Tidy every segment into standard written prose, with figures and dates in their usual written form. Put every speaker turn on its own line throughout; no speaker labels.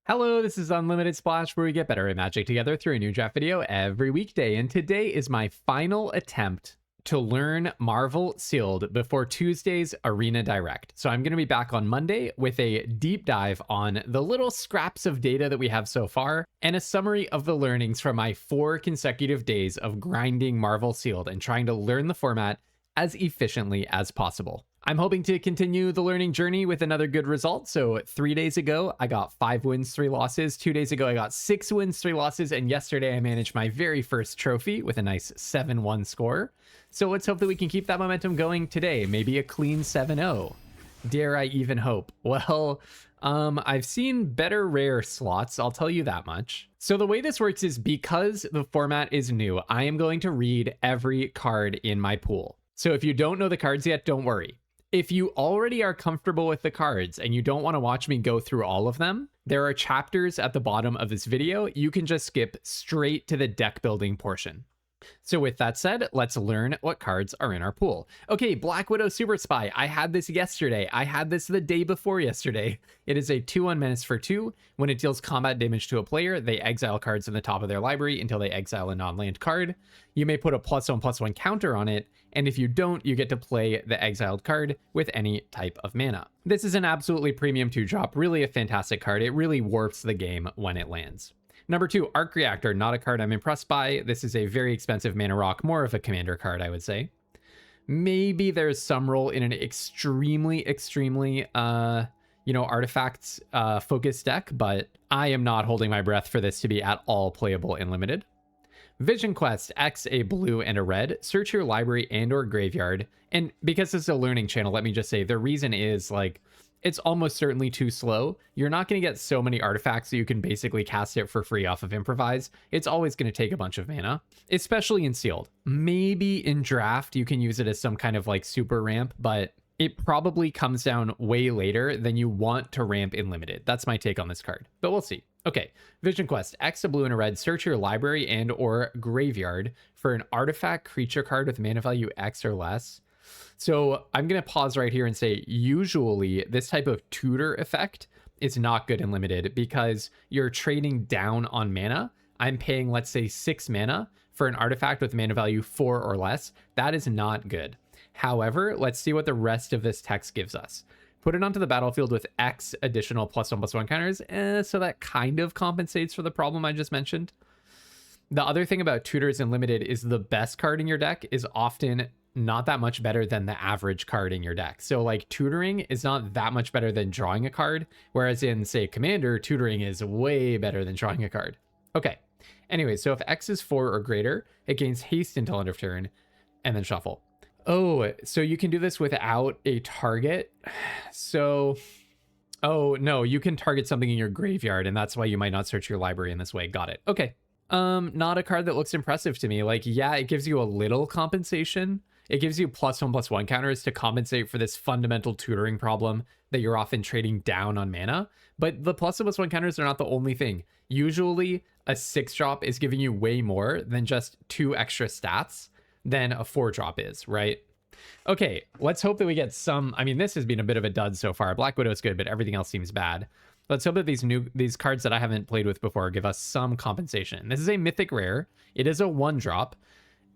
Hello, this is Unlimited Splash, where we get better at Magic together through a new draft video every weekday. And today is my final attempt to learn Marvel Sealed before Tuesday's Arena Direct. So I'm going to be back on Monday with a deep dive on the little scraps of data that we have so far and a summary of the learnings from my 4 consecutive days of grinding Marvel Sealed and trying to learn the format as efficiently as possible. I'm hoping to continue the learning journey with another good result. So 3 days ago, I got 5 wins, 3 losses. 2 days ago, I got 6 wins, 3 losses. And yesterday, I managed my very first trophy with a nice 7-1 score. So let's hope that we can keep that momentum going today. Maybe a clean 7-0. Dare I even hope? Well, I've seen better rare slots, I'll tell you that much. So the way this works is because the format is new, I am going to read every card in my pool. So if you don't know the cards yet, don't worry. If you already are comfortable with the cards and you don't want to watch me go through all of them, there are chapters at the bottom of this video. You can just skip straight to the deck building portion. So with that said, let's learn what cards are in our pool. Okay, Black Widow Super Spy. I had this yesterday. I had this the day before yesterday. It is a 2/1 menace for 2. When it deals combat damage to a player, they exile cards in the top of their library until they exile a non-land card. You may put a +1/+1 counter on it, and if you don't, you get to play the exiled card with any type of mana. This is an absolutely premium 2-drop, really a fantastic card. It really warps the game when it lands. Number 2, Arc Reactor, not a card I'm impressed by. This is a very expensive mana rock, more of a commander card, I would say. Maybe there's some role in an extremely, artifacts focused deck, but I am not holding my breath for this to be at all playable in Limited. Vision Quest, X, a blue and a red. Search your library and or graveyard. And because this is a learning channel, let me just say the reason is it's almost certainly too slow. You're not going to get so many artifacts that you can basically cast it for free off of Improvise. It's always going to take a bunch of mana, especially in Sealed. Maybe in Draft, you can use it as some kind of super ramp, but it probably comes down way later than you want to ramp in Limited. That's my take on this card, but we'll see. Okay, Vision Quest, X, a blue and a red. Search your library and or graveyard for an artifact creature card with mana value X or less. So I'm going to pause right here and say, usually this type of tutor effect is not good in Limited because you're trading down on mana. I'm paying, let's say, 6 mana for an artifact with mana value 4 or less. That is not good. However, let's see what the rest of this text gives us. Put it onto the battlefield with X additional +1/+1 counters. So that kind of compensates for the problem I just mentioned. The other thing about tutors in Limited is the best card in your deck is often not that much better than the average card in your deck. So tutoring is not that much better than drawing a card, whereas in, say, Commander, tutoring is way better than drawing a card. Okay, anyway, so if X is 4 or greater, it gains haste until end of turn, and then shuffle. Oh, so you can do this without a target. So, oh no, you can target something in your graveyard, and that's why you might not search your library in this way. Got it. Okay. Not a card that looks impressive to me. Yeah, it gives you a little compensation. It gives you +1/+1 counters to compensate for this fundamental tutoring problem that you're often trading down on mana. But the +1/+1 counters are not the only thing. Usually a 6-drop is giving you way more than just 2 extra stats than a 4-drop is, right? Okay, let's hope that we get some. I mean, this has been a bit of a dud so far. Black Widow is good, but everything else seems bad. Let's hope that these cards that I haven't played with before give us some compensation. This is a mythic rare. It is a 1-drop.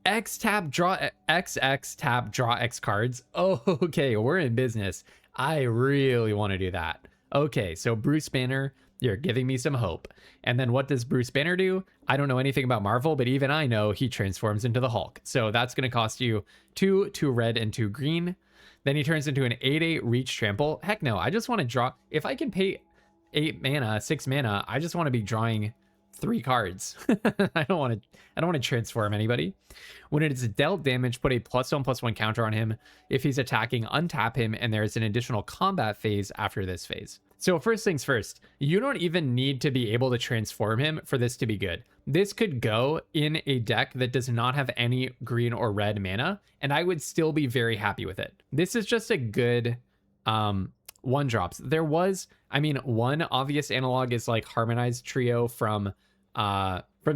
X tap draw X tap draw X cards. Oh, okay, we're in business. I really want to do that. Okay, so Bruce Banner, you're giving me some hope. And then what does Bruce Banner do? I don't know anything about Marvel, but even I know he transforms into the Hulk. So that's going to cost you 2 red and 2 green. Then he turns into an 8/8 reach trample. Heck no, I just want to draw. If I can pay 6 mana, I just want to be drawing 3 cards. I don't want to transform anybody. When it is dealt damage, put a +1/+1 counter on him. If he's attacking, untap him, and there is an additional combat phase after this phase. So first things first, you don't even need to be able to transform him for this to be good. This could go in a deck that does not have any green or red mana, and I would still be very happy with it. This is just a good 1-drops. There was, one obvious analog is Harmonized Trio from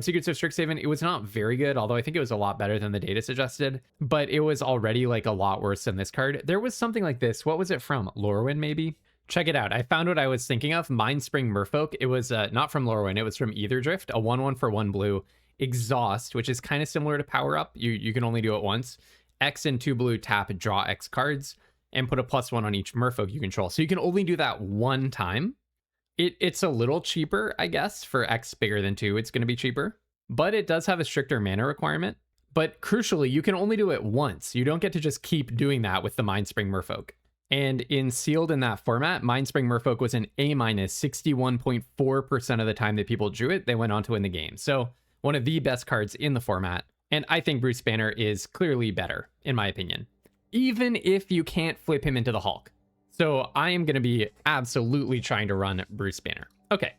Secrets of Strixhaven. It was not very good, although I think it was a lot better than the data suggested, but it was already a lot worse than this card. There was something like this. What was it from? Lorwyn, maybe? Check it out. I found what I was thinking of. Mindspring Merfolk. It was not from Lorwyn. It was from Ether Drift. A 1/1 for 1 blue. Exhaust, which is kind of similar to Power Up. You can only do it once. X and 2 blue, tap, draw X cards, and put a +1 on each Merfolk you control. So you can only do that one time. It's a little cheaper, I guess. For X bigger than 2, it's going to be cheaper. But it does have a stricter mana requirement. But crucially, you can only do it once. You don't get to just keep doing that with the Mindspring Merfolk. And in sealed in that format, Mindspring Merfolk was an A-, 61.4% of the time that people drew it, they went on to win the game. So one of the best cards in the format. And I think Bruce Banner is clearly better, in my opinion, even if you can't flip him into the Hulk. So I am going to be absolutely trying to run Bruce Banner. Okay.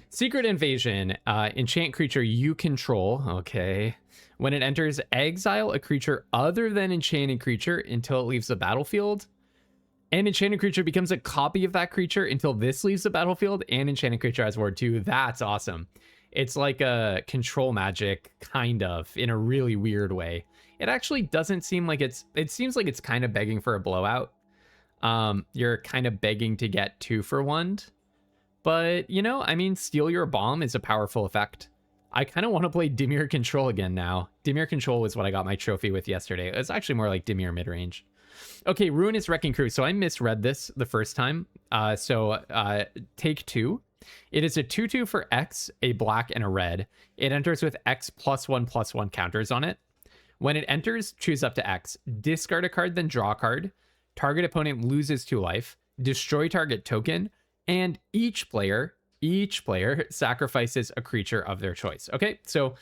Secret Invasion, enchant creature you control. Okay. When it enters, exile a creature other than enchanted creature until it leaves the battlefield. And enchanted creature becomes a copy of that creature until this leaves the battlefield, and enchanted creature has ward 2. That's awesome. It's like a control magic, kind of, in a really weird way. It actually doesn't seem like it seems like it's kind of begging for a blowout. You're kind of begging to get 2 for 1. But, you know, I mean, Steal Your Bomb is a powerful effect. I kind of want to play Dimir Control again now. Dimir Control was what I got my trophy with yesterday. It's actually more like Dimir Midrange. Okay, Ruinous Wrecking Crew. So I misread this the first time. Take 2. It is a 2/2 for X, a black, and a red. It enters with X +1/+1 counters on it. When it enters, choose up to X. Discard a card, then draw a card. Target opponent loses 2 life. Destroy target token. And each player sacrifices a creature of their choice. Okay, so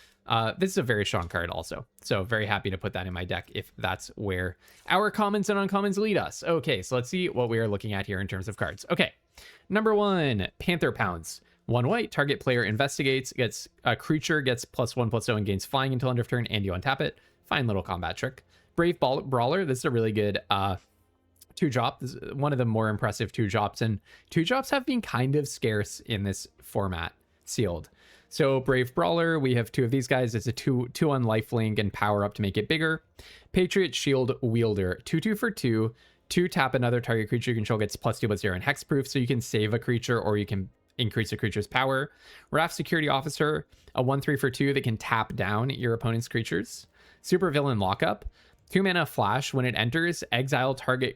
this is a very strong card also. So very happy to put that in my deck if that's where our commons and uncommons lead us. Okay, so let's see what we are looking at here in terms of cards. Okay, number 1, Panther Pounce. 1 white, target player investigates, gets a creature, gets +1/+0 and gains flying until end of turn, and you untap it. Fine little combat trick. Brave Brawler. This is a really good 2-drop. This is one of the more impressive 2-drops, and 2-drops have been kind of scarce in this format, sealed. So Brave Brawler, we have 2 of these guys. It's a 2/1 lifelink and power up to make it bigger. Patriot Shield Wielder, 2/2 for 2. 2 tap another target creature you control, gets +2/+0 and hexproof, so you can save a creature or you can increase a creature's power. Raft Security Officer, a 1/3 for 2 that can tap down your opponent's creatures. Supervillain Lockup, 2 mana flash. When it enters, exile target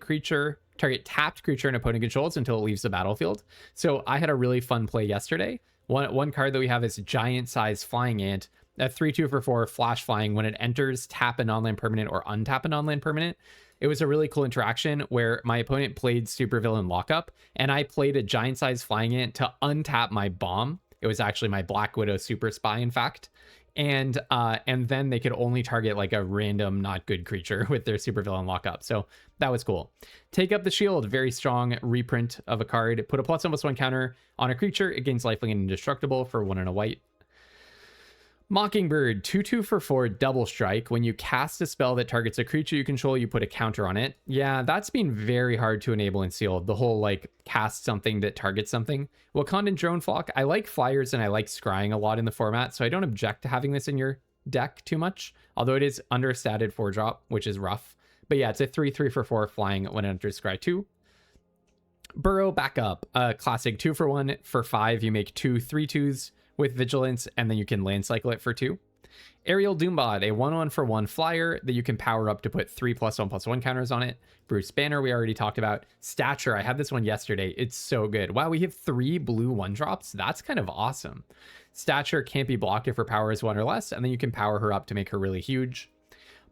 tapped creature an opponent controls until it leaves the battlefield. So I had a really fun play yesterday. One card that we have is Giant Size Flying Ant, a 3/2 for 4 flash flying. When it enters, tap a non-land permanent or untap a non-land permanent. It was a really cool interaction where my opponent played Supervillain Lockup, and I played a Giant Size Flying Ant to untap my bomb. It was actually my Black Widow Super Spy, in fact. And then they could only target like a random not good creature with their Supervillain Lockup. So that was cool. Take Up the Shield, very strong reprint of a card. Put a +1/+1 counter on a creature. It gains lifelink and indestructible for 1 and a white. Mockingbird, 2/2 for 4 double strike. When you cast a spell that targets a creature you control, you put a counter on it. Yeah, that's been very hard to enable in sealed. The whole like cast something that targets something. Wakandan Drone Flock. I like flyers and I like scrying a lot in the format, so I don't object to having this in your deck too much. Although it is understated 4-drop, which is rough. But yeah, it's a 3/3 for 4 flying when it enters scry 2. Burrow Backup, a classic 2 for 1 for 5. You make 2 3/2s. With Vigilance, and then you can land cycle it for 2. Aerial Doombot, a 1/1 for 1 flyer that you can power up to put 3 +1/+1 counters on it. Bruce Banner, we already talked about. Stature, I had this one yesterday. It's so good. Wow, we have 3 blue 1-drops. That's kind of awesome. Stature can't be blocked if her power is 1 or less, and then you can power her up to make her really huge.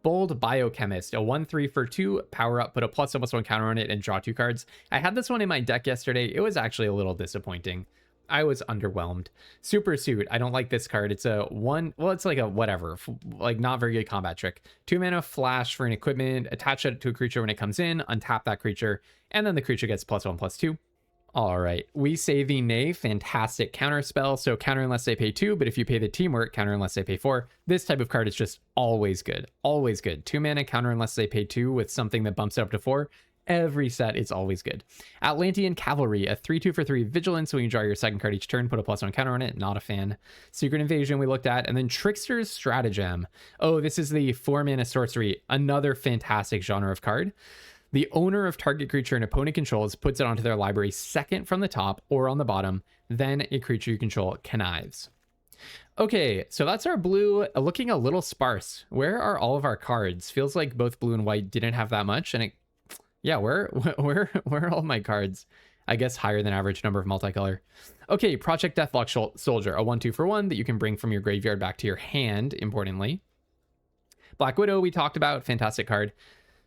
Bold Biochemist, a 1/3 for 2, power up, put a +1/+1 counter on it, and draw 2 cards. I had this one in my deck yesterday. It was actually a little disappointing. I was underwhelmed. Super Suit, I don't like this card. It's a 1, well, it's like a whatever, like not very good combat trick. 2 mana flash for an equipment, attach it to a creature when it comes in, untap that creature, and then the creature gets +1/+2. All right, we say the Nay, fantastic counter spell. So counter unless they pay 2, but if you pay the teamwork, counter unless they pay 4. This type of card is just always good, always good. 2 mana counter unless they pay 2 with something that bumps it up to 4. Every set is always good. Atlantean Cavalry, a 3/2 for 3 Vigilance. When you draw your second card each turn, put a +1 counter on it. Not a fan. Secret Invasion we looked at, and then Trickster's Stratagem. Oh, this is the 4 mana sorcery. Another fantastic genre of card. The owner of target creature an opponent controls puts it onto their library second from the top or on the bottom. Then a creature you control connives. Okay, so that's our blue, looking a little sparse. Where are all of our cards? Feels like both blue and white didn't have that much, and yeah, where are all my cards? I guess higher than average number of multicolor. Okay, Project Deathlock Soldier, a 1/2 for 1 that you can bring from your graveyard back to your hand, importantly. Black Widow we talked about, fantastic card.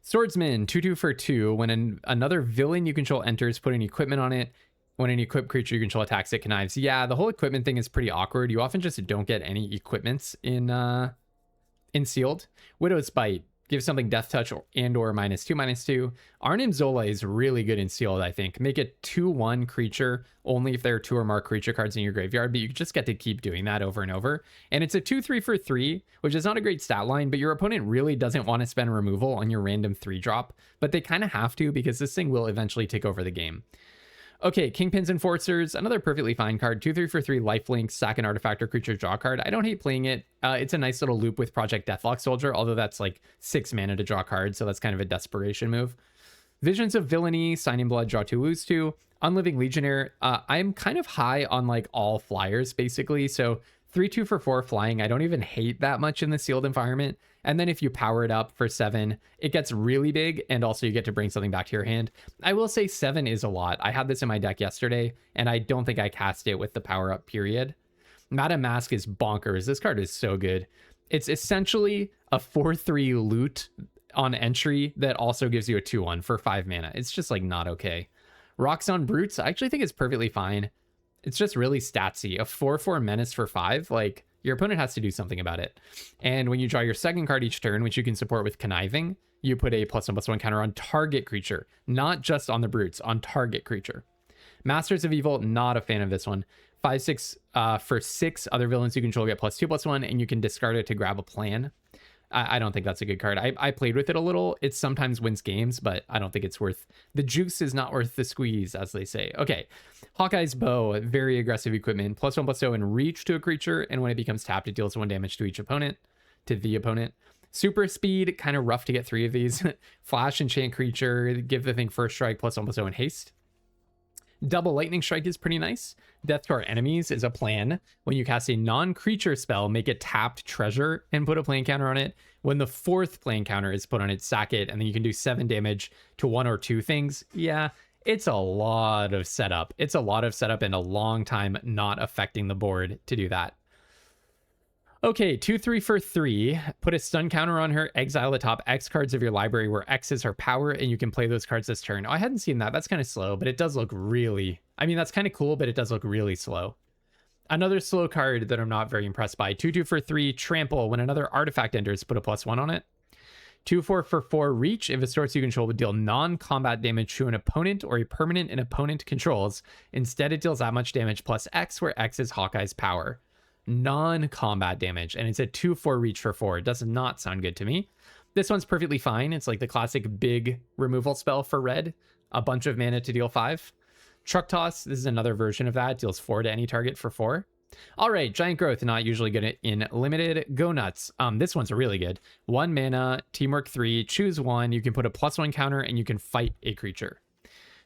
Swordsman, 2/2 for 2. When another villain you control enters, put an equipment on it. When an equipped creature you control attacks, it connives. Yeah, the whole equipment thing is pretty awkward. You often just don't get any equipments in sealed. Widow's Bite, give something death touch and or -2/2. Arnim Zola is really good in sealed, I think. Make it 2/1 creature only if there are 2 or more creature cards in your graveyard, but you just get to keep doing that over and over. And it's a 2/3 for 3, which is not a great stat line, but your opponent really doesn't want to spend removal on your random 3-drop, but they kind of have to because this thing will eventually take over the game. Okay, Kingpin's Enforcers, another perfectly fine card. 2/3 for 3, lifelink, sack an artifact or creature draw card. I don't hate playing it. It's a nice little loop with Project Deathlock Soldier, although that's like 6 mana to draw cards, so that's kind of a desperation move. Visions of Villainy, Sign in Blood, draw 2, lose 2. Unliving Legionnaire, I'm kind of high on like all flyers, basically, so 3/2 for 4 flying, I don't even hate that much in the sealed environment. And then if you power it up for 7, it gets really big, and also you get to bring something back to your hand. I will say 7 is a lot. I had this in my deck yesterday, and I don't think I cast it with the power up period. Madam Mask is bonkers. This card is so good. It's essentially a 4/3 loot on entry that also gives you a 2/1 for 5 mana. It's just like not okay. Rocks on Brutes, I actually think it's perfectly fine. It's just really statsy. A 4/4 menace for 5, like your opponent has to do something about it. And when you draw your second card each turn, which you can support with conniving, you put a +1/+1 counter on target creature, not just on the brutes, on target creature. Masters of Evil, not a fan of this one. 5/6 for 6 other villains you control get +2/+1, and you can discard it to grab a plan. I don't think that's a good card. I played with it a little. It sometimes wins games, but I don't think it's worth... The juice is not worth the squeeze, as they say. Okay, Hawkeye's Bow, very aggressive equipment. +1/+0 and reach to a creature, and when it becomes tapped, it deals 1 damage to each opponent, to the opponent. Super Speed, kind of rough to get 3 of these. Flash, enchant creature, give the thing first strike, +1/+0 and haste. Double Lightning Strike is pretty nice. Death to our enemies is a plan. When you cast a non-creature spell, make a tapped treasure and put a plan counter on it. When the 4th plan counter is put on it, sack it, and then you can do 7 damage to 1 or 2 things. Yeah, it's a lot of setup. It's a lot of setup and a long time not affecting the board to do that. Okay, 2/3 for 3. Put a stun counter on her, exile the top X cards of your library where X is her power, and you can play those cards this turn. Oh, I hadn't seen that. That's kind of slow, but it does look really... I mean, that's kind of cool, but it does look really slow. Another slow card that I'm not very impressed by. 2/2 for 3, Trample. When another artifact enters, put a +1 on it. 2/4 for 4, Reach. If a source you control would deal non-combat damage to an opponent or a permanent an opponent controls, instead it deals that much damage plus X, where X is Hawkeye's power. Non-combat damage, and it's a 2/4 reach for 4. It does not sound good to me. This one's perfectly fine. It's like the classic big removal spell for red, a bunch of mana to deal 5. Truck Toss, this is another version of that. It deals 4 to any target for 4. All right, Giant Growth, not usually good in limited. Go Nuts. This one's really good. 1 mana, teamwork 3, choose 1. You can put a +1 counter and you can fight a creature.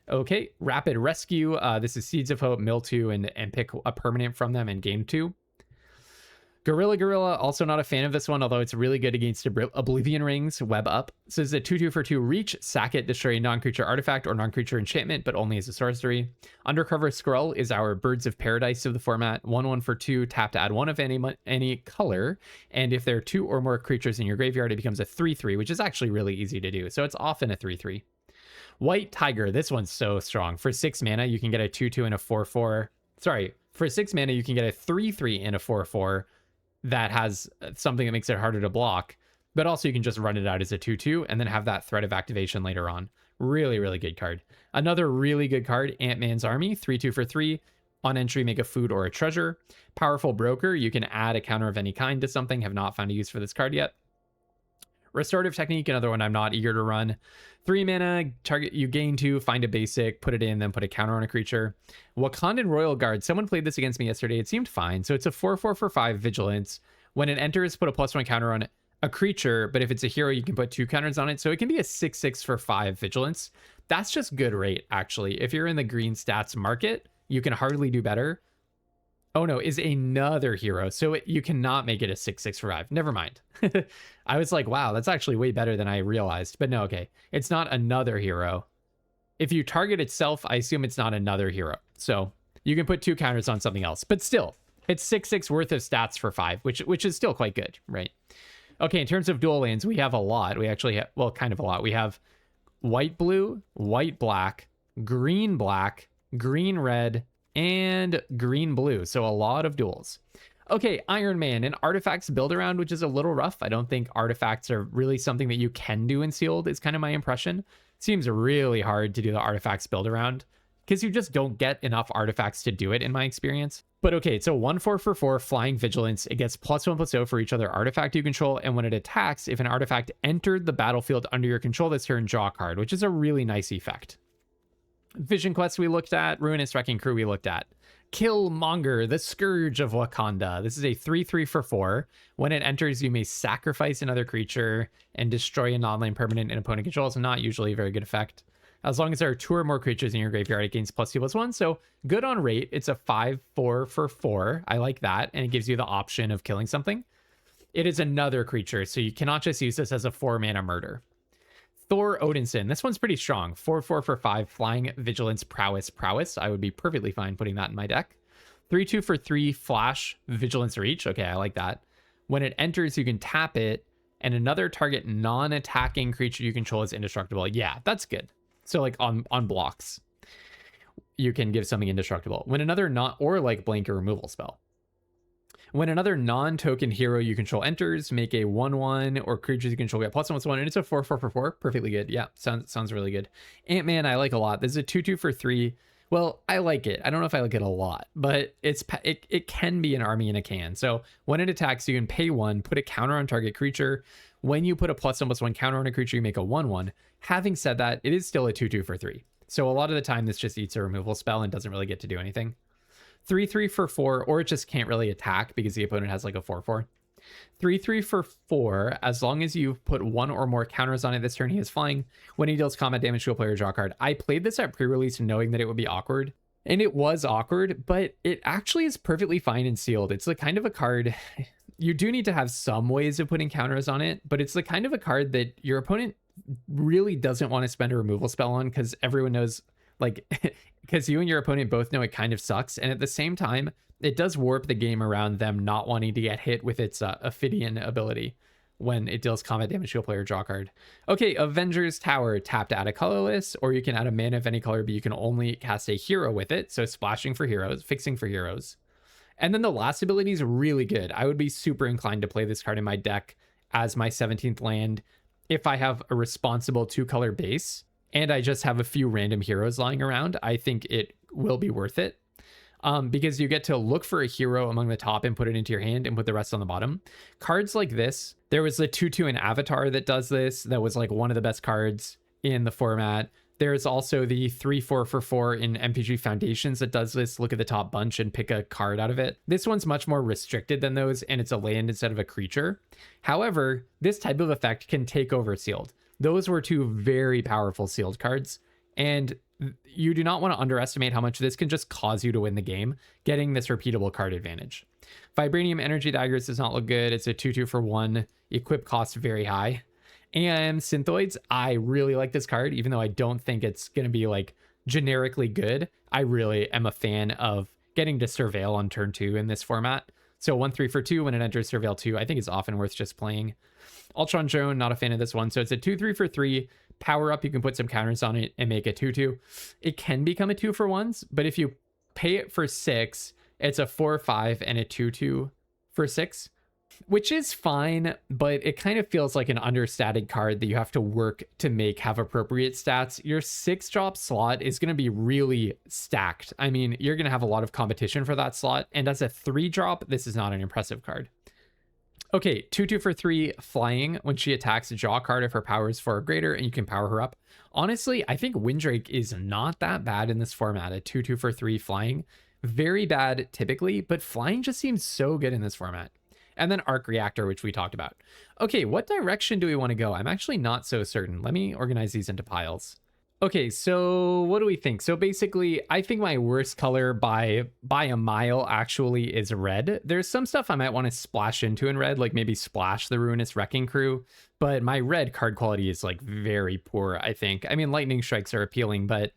Okay, Rapid Rescue. This is Seeds of Hope, mill 2, and pick a permanent from them and gain 2. Gorilla, also not a fan of this one, although it's really good against Oblivion Rings, web up. So it's a 2/2 for 2 reach, sack it, destroy a non-creature artifact or non-creature enchantment, but only as a sorcery. Undercover Scroll is our Birds of Paradise of the format. 1/1 for 2, tap to add 1 of any color, and if there are 2 or more creatures in your graveyard, it becomes a 3/3, which is actually really easy to do. So it's often a 3/3. White Tiger, this one's so strong. For 6 mana, you can get a 2/2 and a 4/4. Sorry, for 6 mana, you can get a 3/3 and a 4/4. That has something that makes it harder to block, but also you can just run it out as a 2/2 and then have that threat of activation later on. Really, really good card. Another really good card, Ant-Man's Army, 3/2 for 3. On entry, make a food or a treasure. Powerful Broker, you can add a counter of any kind to something. Have not found a use for this card yet. Restorative Technique, another one I'm not eager to run. 3 mana, target, you gain 2, find a basic, put it in, then put a counter on a creature. Wakandan Royal Guard, someone played this against me yesterday. It seemed fine. So it's a 4/4 for 5 Vigilance. When it enters, put a +1 counter on a creature, but if it's a hero, you can put 2 counters on it. So it can be a 6/6 for 5 vigilance. That's just good rate, actually. If you're in the green stats market, you can hardly do better. Oh no, is another hero. So you cannot make it a 6/6 for 5. Never mind. I was like, wow, that's actually way better than I realized. But no, okay. It's not another hero. If you target itself, I assume it's not another hero. So you can put 2 counters on something else. But still, it's 6/6 worth of stats for 5, which is still quite good, right? Okay, in terms of dual lands, we have a lot. We actually have, well, kind of a lot. We have white blue, white black, green black, green red, and green blue. So a lot of duals. Okay, Iron Man, an artifacts build around, which is a little rough. I don't think artifacts are really something that you can do in sealed, is kind of my impression. Seems really hard to do the artifacts build around because you just don't get enough artifacts to do it in my experience. But okay, it's a 1/4 for 4 flying vigilance. It gets +1/+0 for each other artifact you control. And when it attacks, if an artifact entered the battlefield under your control this turn, draw a card, which is a really nice effect. Vision Quest we looked at, Ruinous Wrecking Crew we looked at. Killmonger, the Scourge of Wakanda. This is a 3/3 for 4. When it enters, you may sacrifice another creature and destroy a non-land permanent an opponent controls. Not usually a very good effect. As long as there are 2 or more creatures in your graveyard, it gains +2/+1. So good on rate. It's a 5/4 for 4. I like that. And it gives you the option of killing something. It is another creature, so you cannot just use this as a 4-mana murder. Thor Odinson. This one's pretty strong. 4/4 for 5. Flying, Vigilance, Prowess. I would be perfectly fine putting that in my deck. 3/2 for 3. Flash, Vigilance, Reach. Okay, I like that. When it enters, you can tap it, and another target non-attacking creature you control is indestructible. Yeah, that's good. So like on blocks, you can give something indestructible. When another or like blanket removal spell. When another non-token hero you control enters, make a 1/1 or creatures you control get +1/+1, and it's a 4/4 for 4. Perfectly good. Yeah, sounds really good. Ant-Man, I like a lot. This is a 2/2 for 3. Well, I like it. I don't know if I like it a lot, but it can be an army in a can. So when it attacks, you can pay 1, put a counter on target creature. When you put a +1/+1 counter on a creature, you make a 1/1. Having said that, it is still a 2/2 for 3. So a lot of the time, this just eats a removal spell and doesn't really get to do anything. 3/3 for 4, or it just can't really attack because the opponent has like a 4/4. 3/3 for 4, as long as you put 1 or more counters on it this turn, he is flying. When he deals combat damage to a player, draw a card. I played this at pre-release knowing that it would be awkward, and it was awkward, but it actually is perfectly fine in sealed. It's the kind of a card, you do need to have some ways of putting counters on it, but it's the kind of a card that your opponent really doesn't want to spend a removal spell on because everyone knows, like, because you and your opponent both know it kind of sucks. And at the same time, it does warp the game around them not wanting to get hit with its Ophidian ability when it deals combat damage to a player, draw card. Okay, Avengers Tower, tap to add a colorless, or you can add a mana of any color, but you can only cast a hero with it. So splashing for heroes, fixing for heroes. And then the last ability is really good. I would be super inclined to play this card in my deck as my 17th land if I have a responsible 2-color base and I just have a few random heroes lying around. I think it will be worth it. Because you get to look for a hero among the top and put it into your hand and put the rest on the bottom. Cards like this, there was a 2/2 in Avatar that does this. That was like one of the best cards in the format. There's also the 3/4 for 4 in MTG Foundations that does this. Look at the top bunch and pick a card out of it. This one's much more restricted than those, and it's a land instead of a creature. However, this type of effect can take over sealed. Those were 2 very powerful sealed cards, and you do not want to underestimate how much this can just cause you to win the game, getting this repeatable card advantage. Vibranium Energy Daggers does not look good. It's a 2/2 for 1. Equip cost very high. And Synthoids, I really like this card, even though I don't think it's going to be like generically good. I really am a fan of getting to Surveil on turn 2 in this format. So 1/3 for 2 when it enters Surveil 2, I think it's often worth just playing. Ultron Drone, not a fan of this one. So it's a 2/3 for 3. Power up, you can put some counters on it and make a 2/2. It can become a 2 for 1s, but if you pay it for 6, it's a 4/5 and a 2/2 for 6, which is fine, but it kind of feels like an understated card that you have to work to make have appropriate stats. Your 6-drop slot is going to be really stacked. I mean, you're going to have a lot of competition for that slot, and as a 3-drop, this is not an impressive card. Okay, 2/2 for 3 flying. When she attacks, draw a card if her power is 4 or greater, and you can power her up. Honestly, I think Windrake is not that bad in this format. A 2/2 for 3 flying. Very bad typically, but flying just seems so good in this format. and then arc reactor, which we talked about. Okay, what direction do we want to go? I'm actually not so certain. Let me organize these into piles. Okay, so what do we think? So basically, I think my worst color by a mile actually is red. There's some stuff I might want to splash into in red, like maybe splash the Ruinous Wrecking Crew, but my red card quality is like very poor, I think. I mean, lightning strikes are appealing, but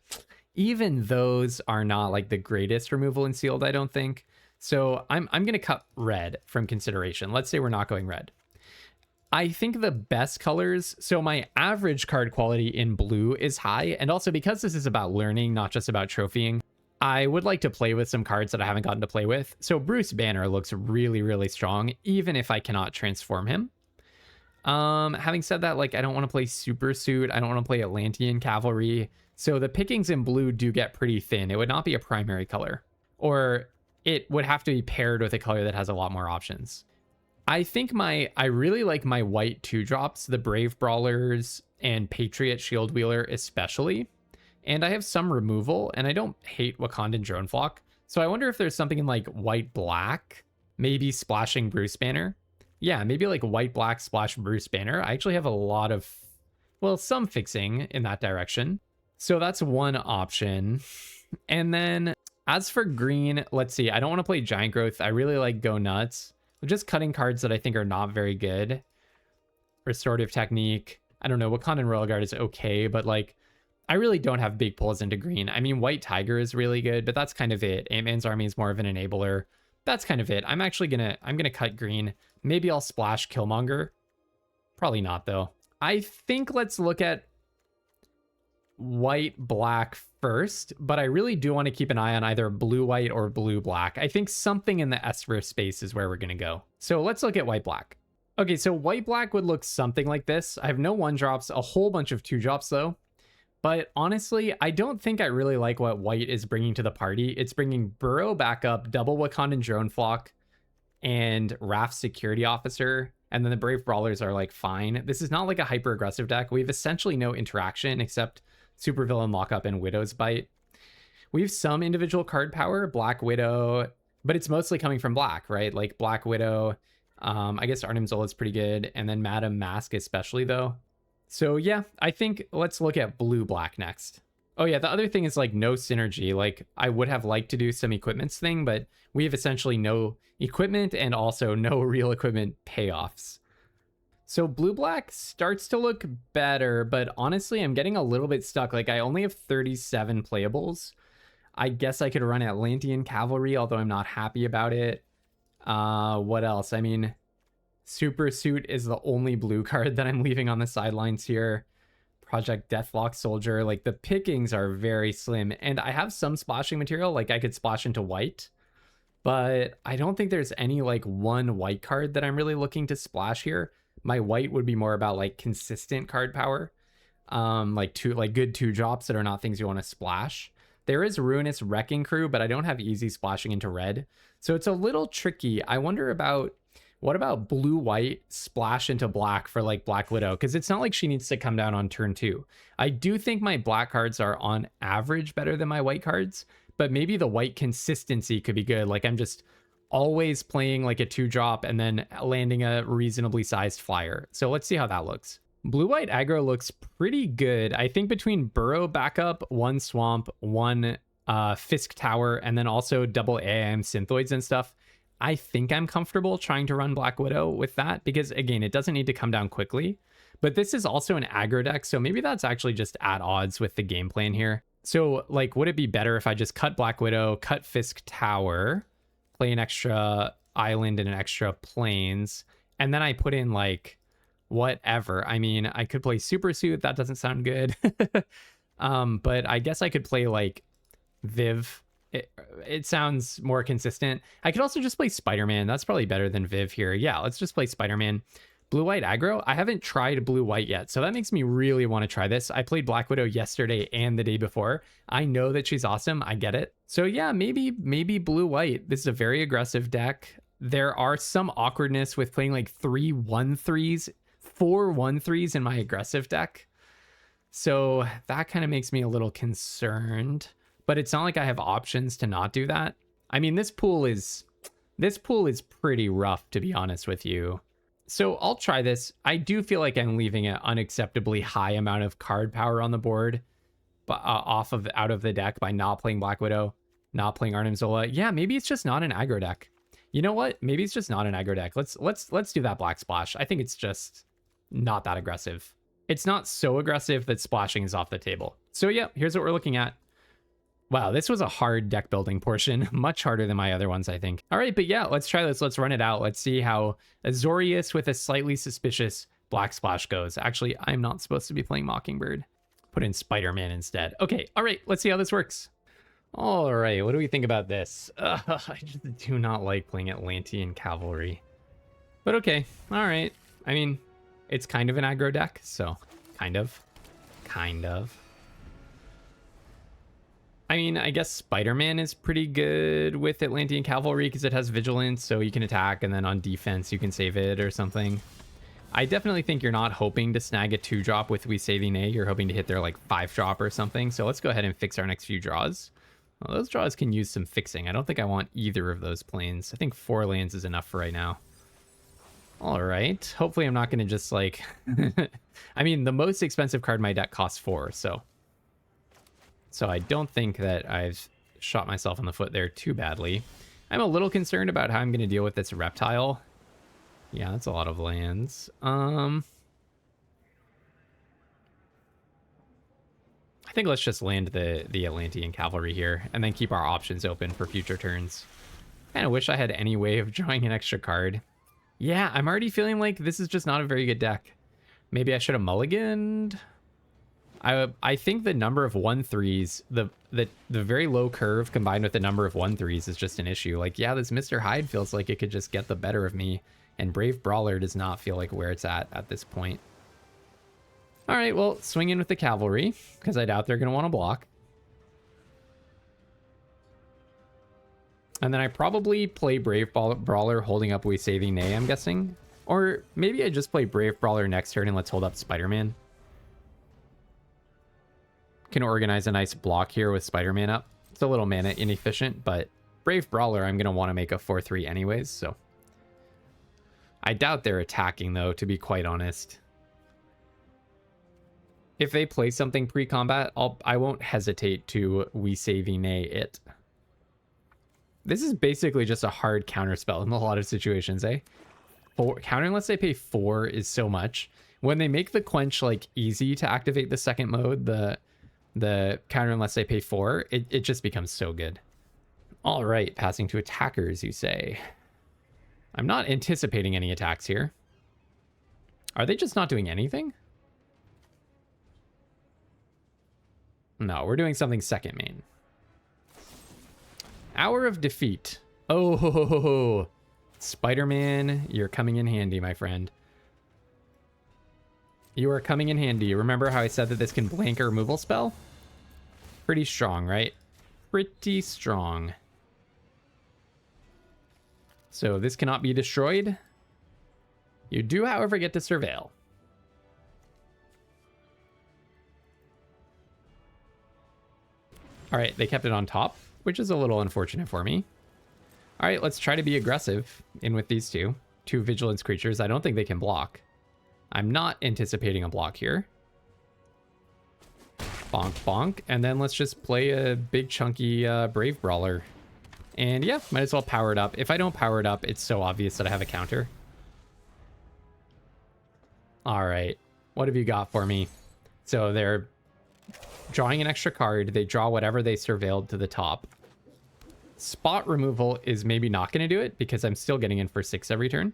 even those are not like the greatest removal in sealed, I don't think. So I'm gonna cut red from consideration. Let's say we're not going red. I think the best colors, so my average card quality in blue is high, and also because this is about learning, not just about trophying, I would like to play with some cards that I haven't gotten to play with. So Bruce Banner looks really, really strong, even if I cannot transform him. Having said that, like, I don't want to play Super Suit, I don't want to play Atlantean Cavalry, so the pickings in blue do get pretty thin. It would not be a primary color, or it would have to be paired with a color that has a lot more options. I think I really like my white 2-drops, the Brave Brawlers and Patriot Shield Wheeler especially. And I have some removal, and I don't hate Wakandan Drone Flock. So I wonder if there's something in like white-black, maybe splashing Bruce Banner. Yeah, maybe like white-black splash Bruce Banner. I actually have a lot of, well, some fixing in that direction. So that's one option. And then as for green, let's see. I don't want to play Giant Growth. I really like Go Nuts. Just cutting cards that I think are not very good. Restorative Technique. I don't know. Wakandan Royal Guard is okay, but like, I really don't have big pulls into green. I mean, White Tiger is really good, but that's kind of it. Ant-Man's Army is more of an enabler. That's kind of it. I'm gonna cut green. Maybe I'll splash Killmonger. Probably not though. I think let's look at white black first, but I really do want to keep an eye on either blue white or blue black. I think something in the Esper space is where we're going to go. So let's look at white black. Okay, so white black would look something like this. I have no 1-drops, a whole bunch of 2-drops though. But honestly, I don't think I really like what white is bringing to the party. It's bringing Burrow back up, double Wakandan Drone Flock, and Raft Security Officer. And then the Brave Brawlers are like fine. This is not like a hyper aggressive deck. We have essentially no interaction except Supervillain Lockup and Widow's Bite. We have some individual card power, Black Widow, but it's mostly coming from black, right? Like Black Widow, I guess Arnim Zola is pretty good, and then Madame Mask especially though. So yeah, I think let's look at blue black next. Oh yeah, the other thing is like no synergy. Like I would have liked to do some equipments thing, but we have essentially no equipment and also no real equipment payoffs. So blue-black starts to look better, but honestly, I'm getting a little bit stuck. Like, I only have 37 playables. I guess I could run Atlantean Cavalry, although I'm not happy about it. What else? I mean, Super Suit is the only blue card that I'm leaving on the sidelines here. Project Deathlock Soldier. Like, the pickings are very slim. And I have some splashing material. Like, I could splash into white. But I don't think there's any, like, one white card that I'm really looking to splash here. My white would be more about like consistent card power, like good 2-drops that are not things you want to splash. There is Ruinous Wrecking Crew, but I don't have easy splashing into red, so it's a little tricky. I wonder about what about blue white splash into black for like Black Widow, because it's not like she needs to come down on turn 2. I do think my black cards are on average better than my white cards, but maybe the white consistency could be good. Like I'm just always playing like a 2-drop and then landing a reasonably sized flyer. So let's see how that looks. Blue-white aggro looks pretty good. I think between Burrow backup, 1 Swamp, 1 Fisk Tower, and then also double AIM Synthoids and stuff, I think I'm comfortable trying to run Black Widow with that because, again, it doesn't need to come down quickly. But this is also an aggro deck, so maybe that's actually just at odds with the game plan here. So, like, would it be better if I just cut Black Widow, cut Fisk Tower, play an extra island and an extra plains, and then I put in like whatever? I mean, I could play Super Suit. That doesn't sound good. But I guess I could play like Viv. It sounds more consistent. I could also just play Spider-Man. That's probably better than Viv here. Yeah, let's just play Spider-Man. Blue-white aggro? I haven't tried blue-white yet, so that makes me really want to try this. I played Black Widow yesterday and the day before. I know that she's awesome. I get it. So yeah, maybe blue-white. This is a very aggressive deck. There are some awkwardness with playing like 3 1/3s, 4 1/3s in my aggressive deck. So that kind of makes me a little concerned. But it's not like I have options to not do that. I mean, this pool is This pool is pretty rough, to be honest with you. So I'll try this. I do feel like I'm leaving an unacceptably high amount of card power on the board, but out of the deck by not playing Black Widow, not playing Arnim Zola. Yeah, maybe it's just not an aggro deck. You know what? Maybe it's just not an aggro deck. Let's do that Black Splash. I think it's just not that aggressive. It's not so aggressive that splashing is off the table. So yeah, here's what we're looking at. Wow, this was a hard deck building portion, much harder than my other ones, I think. All right, but yeah, let's try this. Let's run it out. Let's see how Azorius with a slightly suspicious Black Splash goes. Actually, I'm not supposed to be playing Mockingbird. Put in Spider-Man instead. Okay, all right, let's see how this works. All right, what do we think about this? I just do not like playing Atlantean Cavalry. But okay, all right. I mean, it's kind of an aggro deck, so kind of. I mean, I guess Spider-Man is pretty good with Atlantean Cavalry because it has Vigilance, so you can attack, and then on defense, you can save it or something. I definitely think you're not hoping to snag a 2-drop with We Saving A. You're hoping to hit their, like, 5-drop or something. So let's go ahead and fix our next few draws. Well, those draws can use some fixing. I don't think I want either of those planes. I think 4 lands is enough for right now. All right. Hopefully I'm not going to just, like... I mean, the most expensive card in my deck costs 4, so... So I don't think that I've shot myself in the foot there too badly. I'm a little concerned about how I'm going to deal with this reptile. Yeah, that's a lot of lands. I think let's just land the Atlantean Cavalry here and then keep our options open for future turns. Kind of wish I had any way of drawing an extra card. Yeah, I'm already feeling like this is just not a very good deck. Maybe I should have mulliganed. I think the number of 1/3s, the very low curve combined with the number of 1/3s is just an issue. Like, yeah, this Mr. Hyde feels like it could just get the better of me, and Brave Brawler does not feel like where it's at this point. All right, well, swing in with the Cavalry, because I doubt they're going to want to block. And then I probably play Brave Brawler holding up We Saving Nay, I'm guessing. Or maybe I just play Brave Brawler next turn and let's hold up Spider-Man. Can organize a nice block here with Spider-Man up. It's a little mana inefficient, but Brave Brawler I'm going to want to make a 4/3 anyways, so. I doubt they're attacking, though, to be quite honest. If they play something pre-combat, I won't hesitate to We Saving Nay it. This is basically just a hard counterspell in a lot of situations, eh? Counter unless they pay 4 is so much. When they make the Quench, like, easy to activate the second mode, the counter unless they pay 4, it just becomes so good. All right, passing to attackers, you say. I'm not anticipating any attacks here. Are they just not doing anything? No, we're doing something second main. Hour of Defeat. Oh, ho, ho, ho, ho. Spider-Man, you're coming in handy, my friend. You are coming in handy. Remember how I said that this can blank a removal spell? Pretty strong, right? Pretty strong. So this cannot be destroyed. You do, however, get to Surveil. All right, they kept it on top, which is a little unfortunate for me. All right, let's try to be aggressive in with these two vigilance creatures. I don't think they can block. I'm not anticipating a block here. Bonk, bonk. And then let's just play a big chunky Brave Brawler. And yeah, might as well power it up. If I don't power it up, it's so obvious that I have a counter. All right, what have you got for me? So they're drawing an extra card. They draw whatever they surveilled to the top. Spot removal is maybe not going to do it because I'm still getting in for 6 every turn.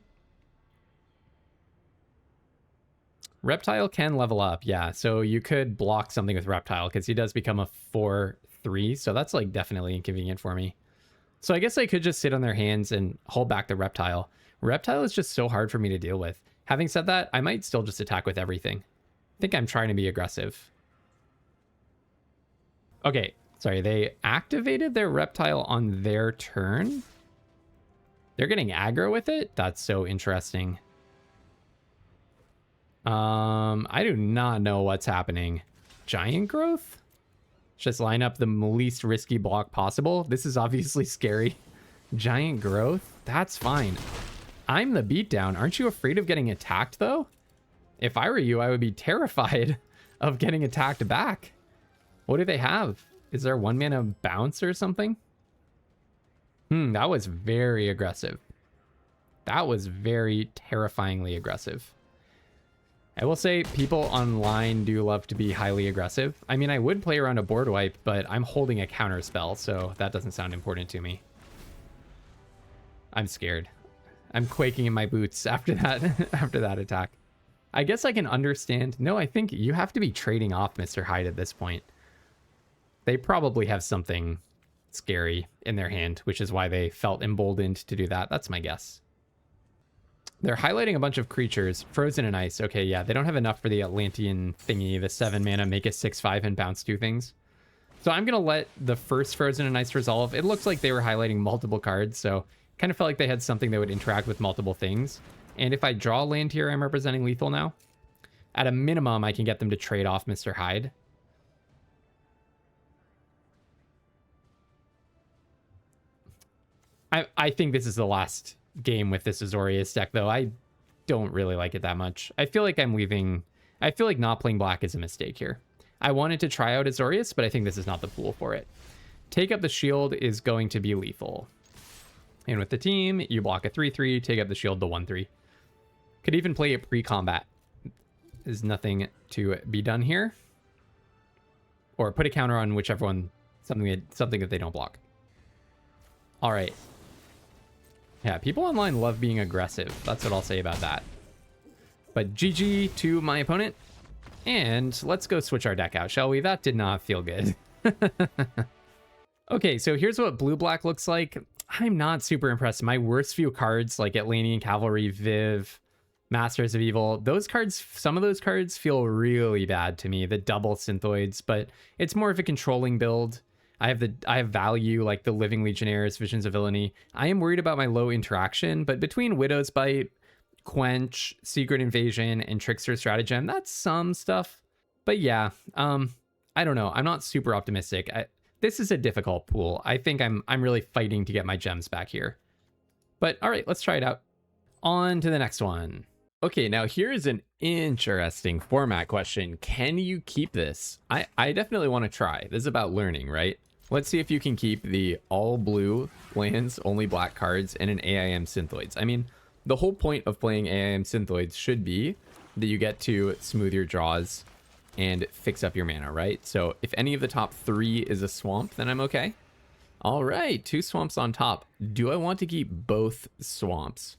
Reptile can level up, yeah. So you could block something with Reptile because he does become a 4/3. So that's like definitely inconvenient for me. So I guess I could just sit on their hands and hold back the Reptile. Reptile is just so hard for me to deal with. Having said that, I might still just attack with everything. I think I'm trying to be aggressive. Okay, sorry, they activated their Reptile on their turn. They're getting aggro with it? That's so interesting. I do not know what's happening. Giant growth? Just line up the least risky block possible. This is obviously scary. Giant growth? That's fine. I'm the beatdown. Aren't you afraid of getting attacked, though? If I were you, I would be terrified of getting attacked back. What do they have? Is there 1 mana bounce or something? That was very aggressive. That was very terrifyingly aggressive. I will say people online do love to be highly aggressive. I mean, I would play around a board wipe, but I'm holding a counter spell, so that doesn't sound important to me. I'm scared. I'm quaking in my boots after that attack. I guess I can understand. No, I think you have to be trading off Mr. Hyde at this point. They probably have something scary in their hand, which is why they felt emboldened to do that. That's my guess. They're highlighting a bunch of creatures. Frozen and Ice. Okay, yeah, they don't have enough for the Atlantean thingy, the 7 mana, make a 6/5 and bounce 2 things. So I'm going to let the first Frozen and Ice resolve. It looks like they were highlighting multiple cards, so kind of felt like they had something that would interact with multiple things. And if I draw land here, I'm representing lethal now. At a minimum, I can get them to trade off Mr. Hyde. I think this is the last game with this Azorius deck, though. I don't really like it that much. I feel like I'm leaving... I feel like not playing black is a mistake here. I wanted to try out Azorius, but I think this is not the pool for it. Take up the shield is going to be lethal. And with the team, you block a 3/3, take up the shield, the 1/3. Could even play it pre-combat. There's nothing to be done here. Or put a counter on whichever one, something that they don't block. All right. Yeah, people online love being aggressive. That's what I'll say about that. But GG to my opponent. And let's go switch our deck out, shall we? That did not feel good. Okay, so here's what blue-black looks like. I'm not super impressed. My worst few cards, like Atlantean Cavalry, Viv, Masters of Evil, those cards, some of those cards feel really bad to me, the double Synthoids, but it's more of a controlling build. I have value like the Living Legionnaires, Visions of Villainy. I am worried about my low interaction, but between Widow's Bite, Quench, Secret Invasion, and Trickster Stratagem, that's some stuff. But yeah, I don't know. I'm not super optimistic. This is a difficult pool. I think I'm really fighting to get my gems back here. But all right, let's try it out. On to the next one. Okay, now here is an interesting format question. Can you keep this? I definitely want to try. This is about learning, right? Let's see if you can keep the all blue lands, only black cards, and an AIM Synthoids. I mean, the whole point of playing AIM Synthoids should be that you get to smooth your draws and fix up your mana, right? So if any of the top 3 is a swamp, then I'm okay. All right, 2 swamps on top. Do I want to keep both swamps?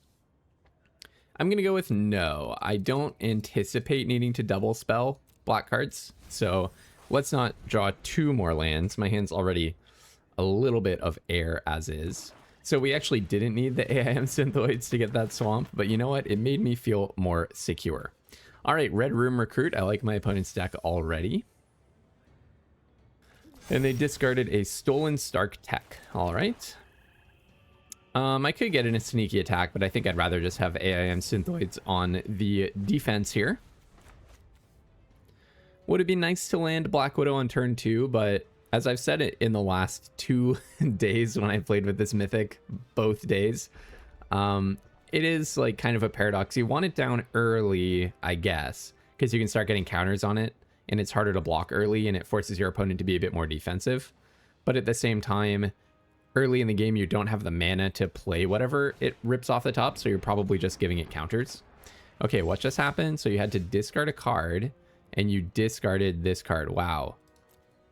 I'm going to go with no. I don't anticipate needing to double spell black cards. So let's not draw 2 more lands. My hand's already a little bit of air as is. So we actually didn't need the AIM Synthoids to get that swamp. But you know what? It made me feel more secure. All right, Red Room Recruit. I like my opponent's deck already. And they discarded a Stolen Stark Tech. All right. I could get in a sneaky attack, but I think I'd rather just have AIM Synthoids on the defense here. Would it be nice to land Black Widow on turn 2, but as I've said it in the last 2 days when I played with this mythic, both days, it is like kind of a paradox. You want it down early, I guess, because you can start getting counters on it, and it's harder to block early, and it forces your opponent to be a bit more defensive. But at the same time, early in the game, you don't have the mana to play whatever it rips off the top, so you're probably just giving it counters. Okay, what just happened? So you had to discard a card, and you discarded this card. Wow.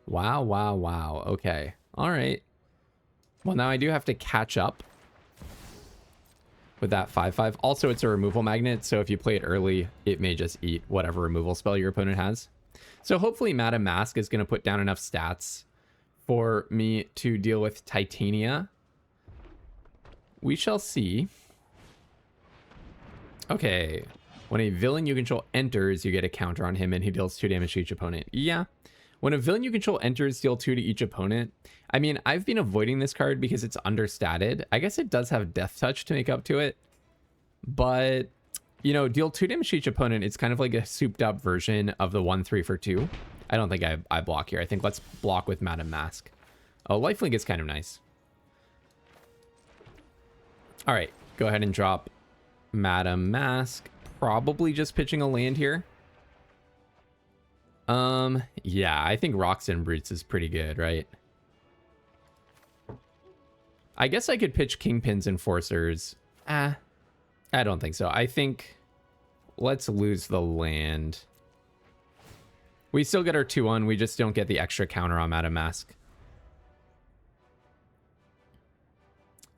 Wow, wow, wow. Okay. All right. Well, now I do have to catch up with that 5/5. Also, it's a removal magnet, so if you play it early, it may just eat whatever removal spell your opponent has. So hopefully Madame Mask is going to put down enough stats for me to deal with Titania. We shall see. Okay. When a villain you control enters, you get a counter on him and he deals 2 damage to each opponent. Yeah. When a villain you control enters, deal 2 to each opponent. I mean, I've been avoiding this card because it's understated. I guess it does have Death Touch to make up to it. But, you know, deal 2 damage to each opponent. It's kind of like a souped up version of the 1/3 for 2. I don't think I block here. I think let's block with Madame Mask. Oh, Lifelink is kind of nice. All right, go ahead and drop Madam Mask. Probably just pitching a land here. Yeah, I think Rocks and Brutes is pretty good, right? I guess I could pitch Kingpins Enforcers. I don't think so. I think let's lose the land. We still get our 2-1. We just don't get the extra counter on Madam Mask.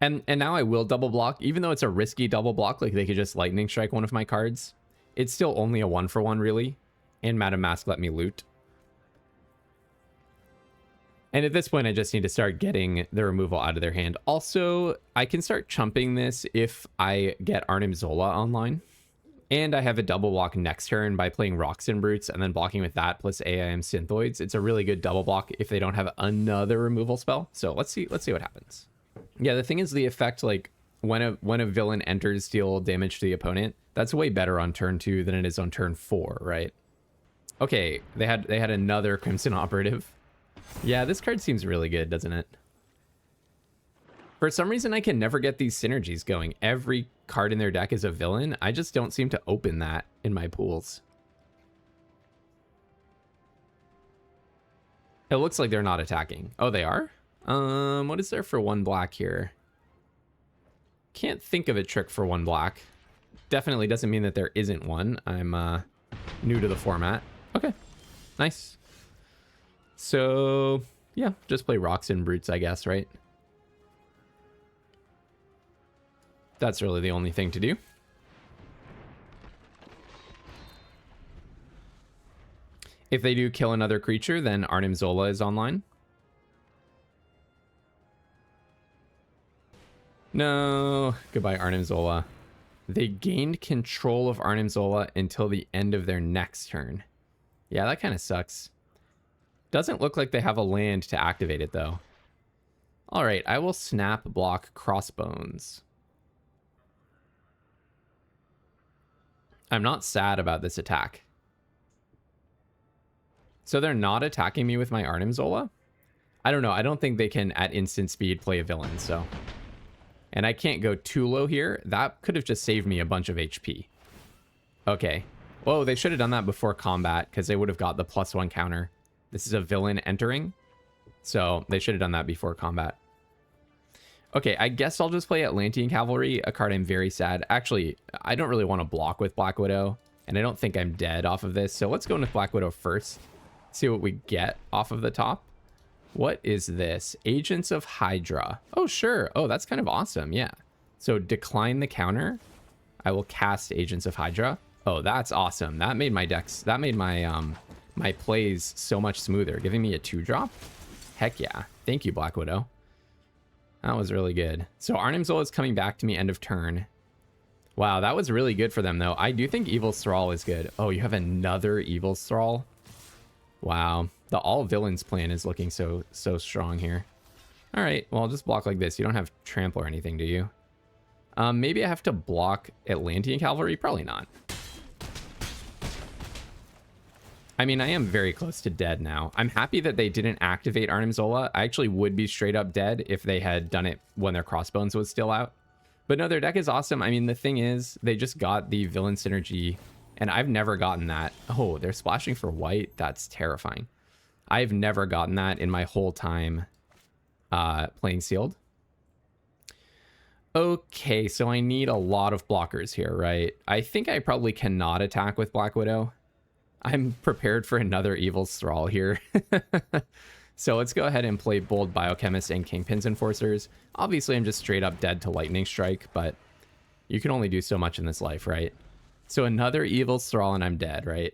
And now I will double block, even though it's a risky double block. Like they could just lightning strike one of my cards. It's still only a 1-for-1 really. And Madam Mask let me loot. And at this point, I just need to start getting the removal out of their hand. Also, I can start chumping this if I get Arnim Zola online. And I have a double block next turn by playing Rocks and Brutes and then blocking with that plus AIM Synthoids. It's a really good double block if they don't have another removal spell. So let's see what happens. Yeah, the thing is the effect, like when a villain enters, deal damage to the opponent, that's way better on turn 2 than it is on turn 4, right? Okay, they had another Crimson Operative. Yeah, this card seems really good, doesn't it? For some reason, I can never get these synergies going. Every card in their deck is a villain. I just don't seem to open that in my pools. It looks like they're not attacking. Oh, they are? What is there for 1 black here? Can't think of a trick for 1 black. Definitely doesn't mean that there isn't one. I'm new to the format. Okay, nice. So, yeah, just play Rocks and Brutes, I guess, right? That's really the only thing to do. If they do kill another creature, then Arnim Zola is online. No, goodbye Arnim Zola. They gained control of Arnim Zola until the end of their next turn. Yeah, that kind of sucks. Doesn't look like they have a land to activate it, though. All right, I will snap block Crossbones. I'm not sad about this attack. So they're not attacking me with my Arnim Zola? I don't know. I don't think they can, at instant speed, play a villain, so... And I can't go too low here. That could have just saved me a bunch of HP. Okay. Whoa, they should have done that before combat, because they would have got the +1 counter. This is a villain entering, so they should have done that before combat. Okay, I guess I'll just play Atlantean Cavalry, a card I'm very sad. Actually, I don't really want to block with Black Widow, and I don't think I'm dead off of this, so let's go into Black Widow first. See what we get off of the top. What is this? Agents of Hydra. Oh, sure. Oh, that's kind of awesome. Yeah. So decline the counter. I will cast Agents of Hydra. Oh, that's awesome. That made my decks, that made my my plays so much smoother, giving me a 2-drop. Heck yeah. Thank you, Black Widow. That was really good. So Arnim Zola is coming back to me end of turn. Wow, that was really good for them, though. I do think Evil Thrall is good. Oh, you have another Evil Thrall? Wow. The all villains plan is looking so strong here. All right, well, I'll just block like this. You don't have trample or anything, do you? Maybe I have to block Atlantean Cavalry? Probably not. I mean, I am very close to dead now. I'm happy that they didn't activate Arnim Zola. I actually would be straight up dead if they had done it when their Crossbones was still out. But no, their deck is awesome. I mean, the thing is, they just got the villain synergy, and I've never gotten that. Oh, they're splashing for white? That's terrifying. I've never gotten that in my whole time playing sealed. Okay, so I need a lot of blockers here, right? I think I probably cannot attack with Black Widow. I'm prepared for another Evil Thrall here. So let's go ahead and play Bold Biochemist and Kingpins Enforcers. Obviously, I'm just straight up dead to Lightning Strike, but you can only do so much in this life, right? So another Evil Thrall and I'm dead, right?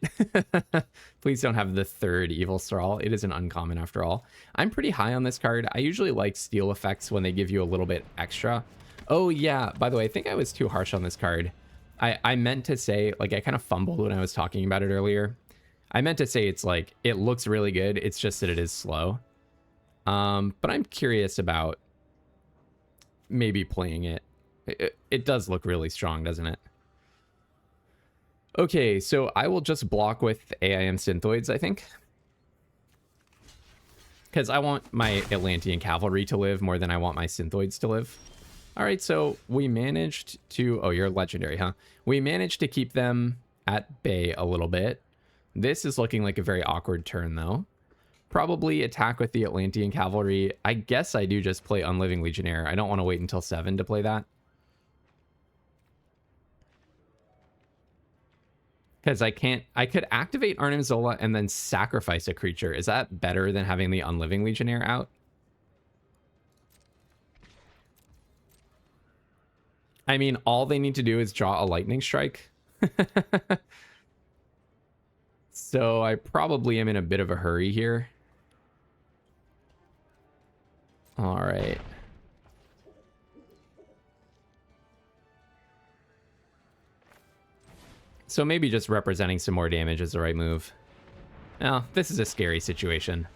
Please don't have the third Evil Thrall. It is an uncommon after all. I'm pretty high on this card. I usually like steal effects when they give you a little bit extra. Oh yeah, by the way, I think I was too harsh on this card. I meant to say, like, I kind of fumbled when I was talking about it earlier. I meant to say it's like, it looks really good. It's just that it is slow. But I'm curious about maybe playing it. It does look really strong, doesn't it? Okay, so I will just block with AIM Synthoids, I think. Because I want my Atlantean Cavalry to live more than I want my Synthoids to live. All right, so we managed to... Oh, you're legendary, huh? We managed to keep them at bay a little bit. This is looking like a very awkward turn, though. Probably attack with the Atlantean Cavalry. I guess I do just play Unliving Legionnaire. I don't want to wait until 7 to play that. Because I can't... I could activate Arnim Zola and then sacrifice a creature. Is that better than having the Unliving Legionnaire out? I mean, all they need to do is draw a Lightning Strike. So I probably am in a bit of a hurry here. All right. So maybe just representing some more damage is the right move. Now, this is a scary situation.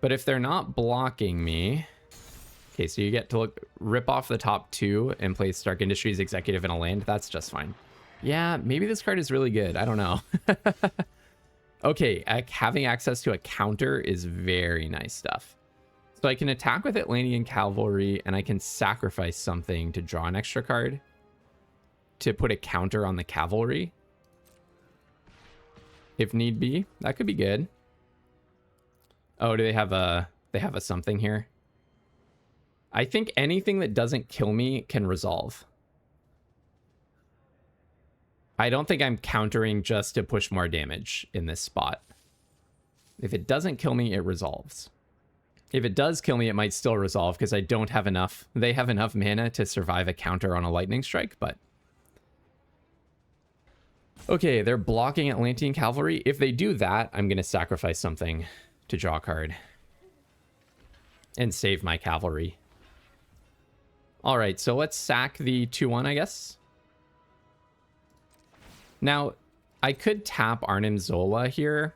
But if they're not blocking me... Okay, so you get to rip off the top 2 and play Stark Industries Executive in a land. That's just fine. Yeah, maybe this card is really good. I don't know. Okay, having access to a counter is very nice stuff. So I can attack with Atlantean Cavalry, and I can sacrifice something to draw an extra card to put a counter on the cavalry. If need be, that could be good. Oh, do they have a... They have a something here? I think anything that doesn't kill me can resolve. I don't think I'm countering just to push more damage in this spot. If it doesn't kill me, it resolves. If it does kill me, it might still resolve because I don't have enough. They have enough mana to survive a counter on a lightning strike, but... Okay, they're blocking Atlantean Cavalry. If they do that, I'm going to sacrifice something to draw a card. And save my cavalry. All right, so let's sack the 2-1, I guess. Now, I could tap Arnim Zola here.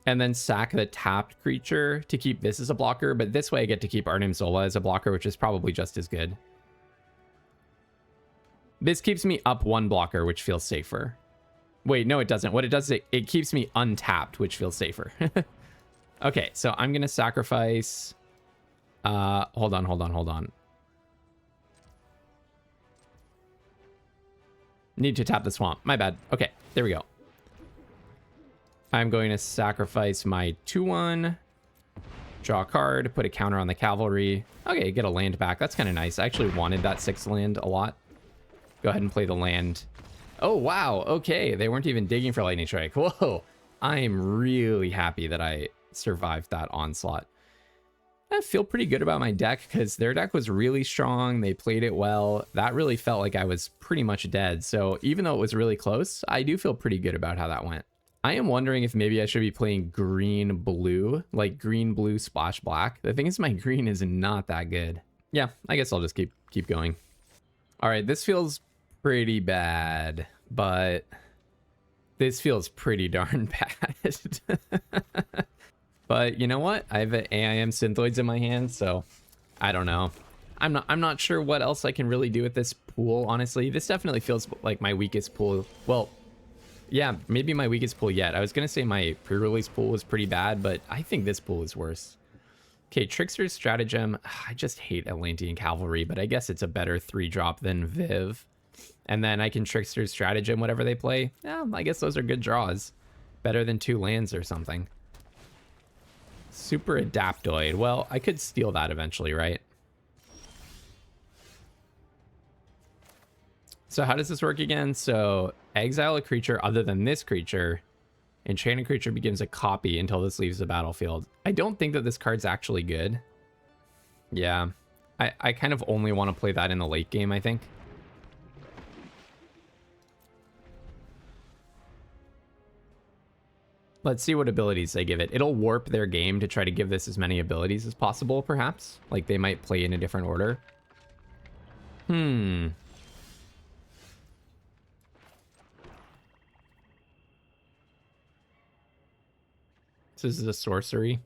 And then sack the tapped creature to keep this as a blocker. But this way I get to keep Arnim Zola as a blocker, which is probably just as good. This keeps me up 1 blocker, which feels safer. Wait, no, it doesn't. What it does is it keeps me untapped, which feels safer. Okay, so I'm going to sacrifice... Hold on. Need to tap the swamp. My bad. Okay, there we go. I'm going to sacrifice my 2-1. Draw a card. Put a counter on the cavalry. Okay, get a land back. That's kind of nice. I actually wanted that 6 land a lot. Go ahead and play the land. Oh, wow. Okay, they weren't even digging for Lightning Strike. Whoa. I'm really happy that I survived that onslaught. I feel pretty good about my deck because their deck was really strong. They played it well. That really felt like I was pretty much dead. So even though it was really close, I do feel pretty good about how that went. I am wondering if maybe I should be playing green-blue, like green-blue splash black. The thing is my green is not that good. Yeah, I guess I'll just keep going. All right, this feels pretty bad, but this feels pretty darn bad. But you know what? I have AIM Synthoids in my hand, so I don't know. I'm not sure what else I can really do with this pool, honestly. This definitely feels like my weakest pool. Well, yeah, maybe my weakest pool yet. I was going to say my pre-release pool was pretty bad, but I think this pool is worse. Okay, Trickster's Stratagem. I just hate Atlantean Cavalry, but I guess it's a better 3-drop than Viv. And then I can Trickster's Stratagem whatever they play. Yeah, I guess those are good draws. Better than 2 lands or something. Super Adaptoid. Well, I could steal that eventually, right? So how does this work again? So exile a creature other than this creature. Enchanted creature begins a copy until this leaves the battlefield. I don't think that this card's actually good. Yeah. I kind of only want to play that in the late game, I think. Let's see what abilities they give it. It'll warp their game to try to give this as many abilities as possible, perhaps. Like, they might play in a different order. So this is a sorcery.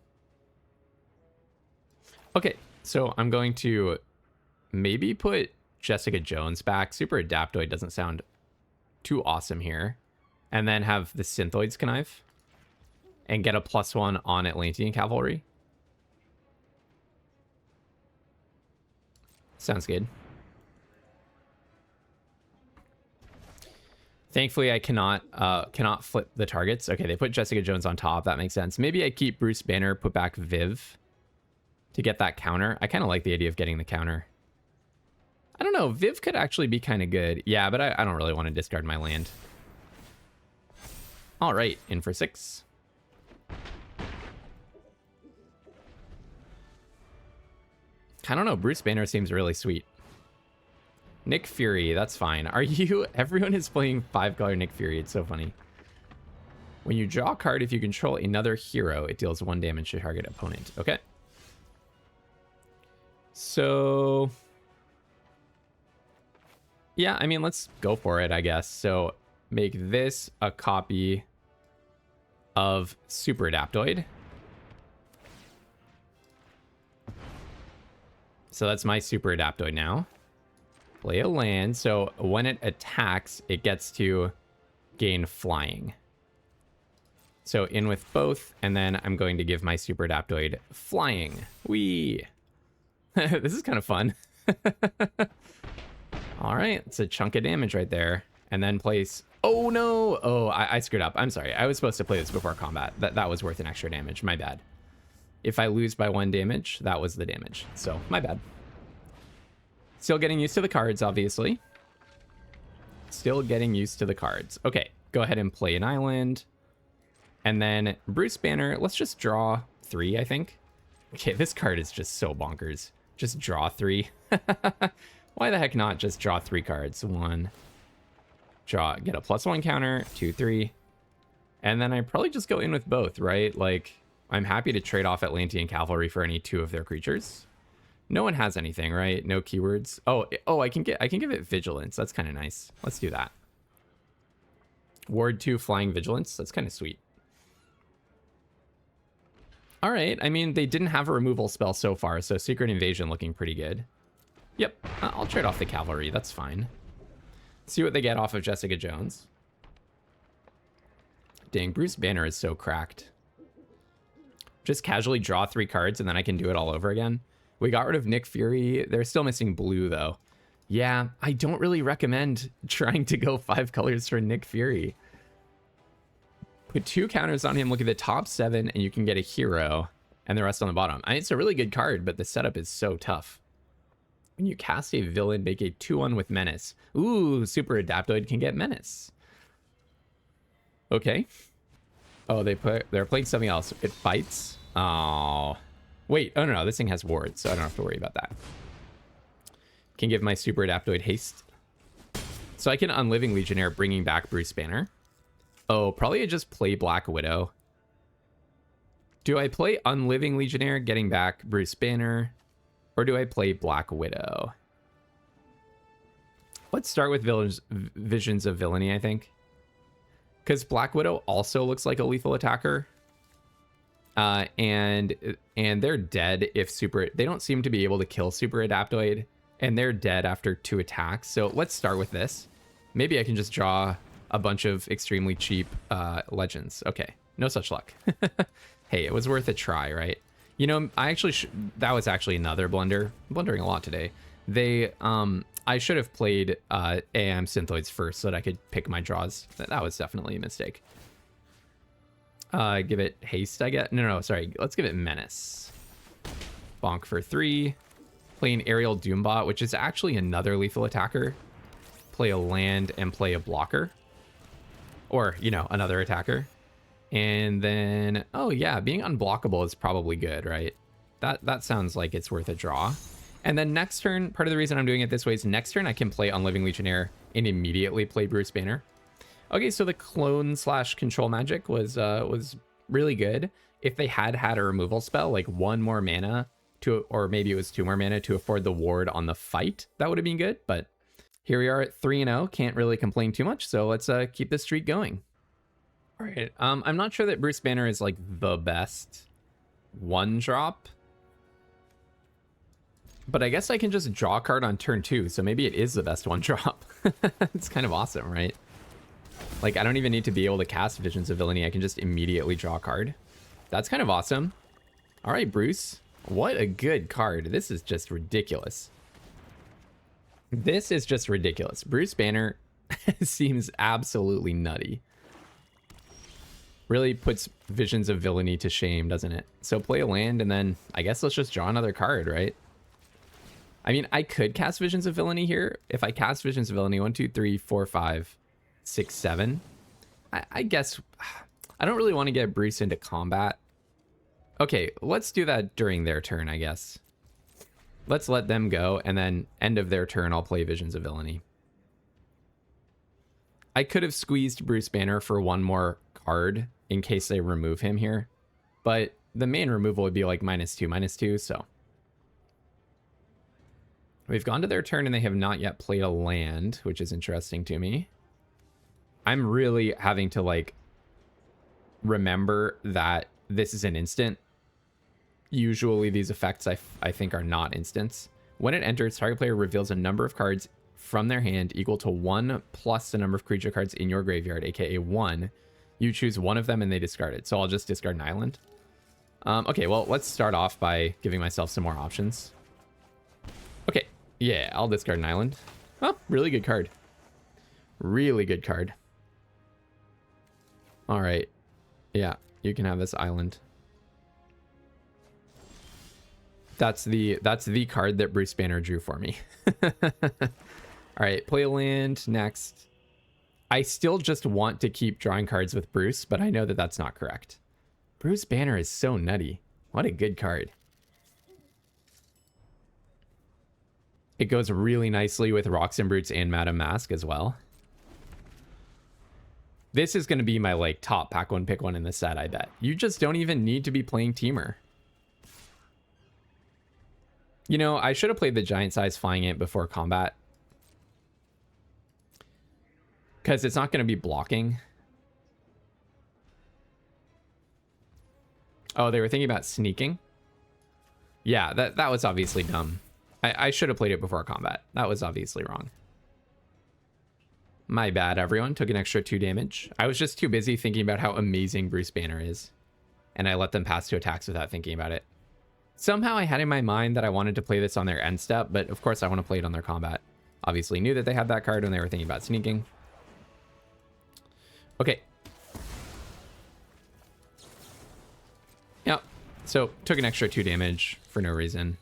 Okay, so I'm going to maybe put Jessica Jones back. Super Adaptoid doesn't sound too awesome here. And then have the Synthoids Connive. And get a +1 on Atlantean Cavalry. Sounds good. Thankfully, I cannot flip the targets. Okay, they put Jessica Jones on top. That makes sense. Maybe I keep Bruce Banner, put back Viv to get that counter. I kind of like the idea of getting the counter. I don't know. Viv could actually be kind of good. Yeah, but I don't really want to discard my land. All right, in for 6. I don't know. Bruce Banner seems really sweet. Nick Fury, that's fine. Are you... Everyone is playing 5-color Nick Fury. It's so funny. When you draw a card, if you control another hero, it deals 1 damage to target opponent. Okay. So... yeah, I mean, let's go for it, I guess. So, make this a copy of Super Adaptoid. So that's my Super Adaptoid now. Play a land, so when it attacks, it gets to gain flying. So in with both, and then I'm going to give my Super Adaptoid flying. Whee! This is kind of fun. All right, it's a chunk of damage right there. And then place... oh, no! Oh, I screwed up. I'm sorry. I was supposed to play this before combat. That was worth an extra damage. My bad. If I lose by 1 damage, that was the damage. So, my bad. Still getting used to the cards, obviously. Still getting used to the cards. Okay, go ahead and play an island. And then Bruce Banner, let's just draw 3, I think. Okay, this card is just so bonkers. Just draw 3. Why the heck not just draw 3 cards? 1, draw, get a +1 counter, 2, 3. And then I probably just go in with both, right? Like, I'm happy to trade off Atlantean Cavalry for any 2 of their creatures. No one has anything, right? No keywords. Oh, I can give it Vigilance. That's kind of nice. Let's do that. Ward 2 Flying Vigilance. That's kind of sweet. All right. I mean, they didn't have a removal spell so far, so Secret Invasion looking pretty good. Yep. I'll trade off the Cavalry. That's fine. See what they get off of Jessica Jones. Dang, Bruce Banner is so cracked. Just casually draw 3 cards and then I can do it all over again. We got rid of Nick Fury. They're still missing blue, though. Yeah, I don't really recommend trying to go 5 colors for Nick Fury. Put 2 counters on him, look at the top 7, and you can get a hero, and the rest on the bottom. I mean, it's a really good card, but the setup is so tough. When you cast a villain, make a 2/1 with Menace. Ooh, Super Adaptoid can get Menace. Okay. Oh, they're playing something else. It fights. Oh. Wait, oh no, this thing has wards, so I don't have to worry about that. Can give my Super Adaptoid haste. So I can Unliving Legionnaire, bringing back Bruce Banner. Oh, probably I just play Black Widow. Do I play Unliving Legionnaire, getting back Bruce Banner? Or do I play Black Widow? Let's start with Visions of Villainy, I think. Because Black Widow also looks like a lethal attacker. And they're dead if they don't seem to be able to kill Super Adaptoid, and they're dead after 2 attacks. So let's start with this. Maybe I can just draw a bunch of extremely cheap legends. Okay, no such luck. Hey, it was worth a try, right? You know, I actually that was actually another blunder. I'm blundering a lot today. I should have played AM Synthoids first so that I could pick my draws. That was definitely a mistake. Give it haste, I guess. No, sorry. Let's give it Menace. Bonk for 3. Play an Aerial Doombot, which is actually another lethal attacker. Play a land and play a blocker. Or, you know, another attacker. And then, oh yeah, being unblockable is probably good, right? That sounds like it's worth a draw. And then next turn, part of the reason I'm doing it this way is next turn I can play Unliving Legionnaire and immediately play Bruce Banner. Okay, so the clone / control magic was really good. If they had a removal spell, like 1 more mana or maybe it was 2 more mana to afford the ward on the fight, that would have been good. But here we are at 3-0. Can't really complain too much. So let's keep this streak going. All right. I'm not sure that Bruce Banner is like the best 1-drop. But I guess I can just draw a card on turn 2. So maybe it is the best 1-drop. It's kind of awesome, right? Like, I don't even need to be able to cast Visions of Villainy. I can just immediately draw a card. That's kind of awesome. All right, Bruce. What a good card. This is just ridiculous. This is just ridiculous. Bruce Banner seems absolutely nutty. Really puts Visions of Villainy to shame, doesn't it? So play a land, and then I guess let's just draw another card, right? I mean, I could cast Visions of Villainy here. If I cast Visions of Villainy, 1, 2, 3, 4, 5, 6, 7. I guess I don't really want to get Bruce into combat. Okay, let's do that during their turn, I guess. Let's let them go, and then end of their turn, I'll play Visions of Villainy. I could have squeezed Bruce Banner for one more card in case they remove him here, but the main removal would be like -2/-2, so. We've gone to their turn and they have not yet played a land, which is interesting to me. I'm really having to like remember that this is an instant. Usually these effects I think are not instants. When it enters, target player reveals a number of cards from their hand equal to 1 plus the number of creature cards in your graveyard, aka 1. You choose one of them and they discard it. So I'll just discard an island. Okay, well, let's start off by giving myself some more options. Okay, yeah, I'll discard an island. Oh, really good card. Really good card. All right. Yeah, you can have this island. That's the card that Bruce Banner drew for me. All right, play a land next. I still just want to keep drawing cards with Bruce, but I know that that's not correct. Bruce Banner is so nutty. What a good card. It goes really nicely with Rocks and Brutes and Madame Mask as well. This is going to be my like top pack one, pick one in the set, I bet. You just don't even need to be playing Temur. You know, I should have played the giant size flying ant before combat, because it's not going to be blocking. Oh, they were thinking about sneaking. Yeah, that was obviously dumb. I should have played it before combat. That was obviously wrong. My bad, everyone. Took an extra 2 damage. I was just too busy thinking about how amazing Bruce Banner is, and I let them pass 2 attacks without thinking about it. Somehow I had in my mind that I wanted to play this on their end step, but of course I want to play it on their combat. Obviously knew that they had that card when they were thinking about sneaking. Okay. Yep. So took an extra 2 damage for no reason.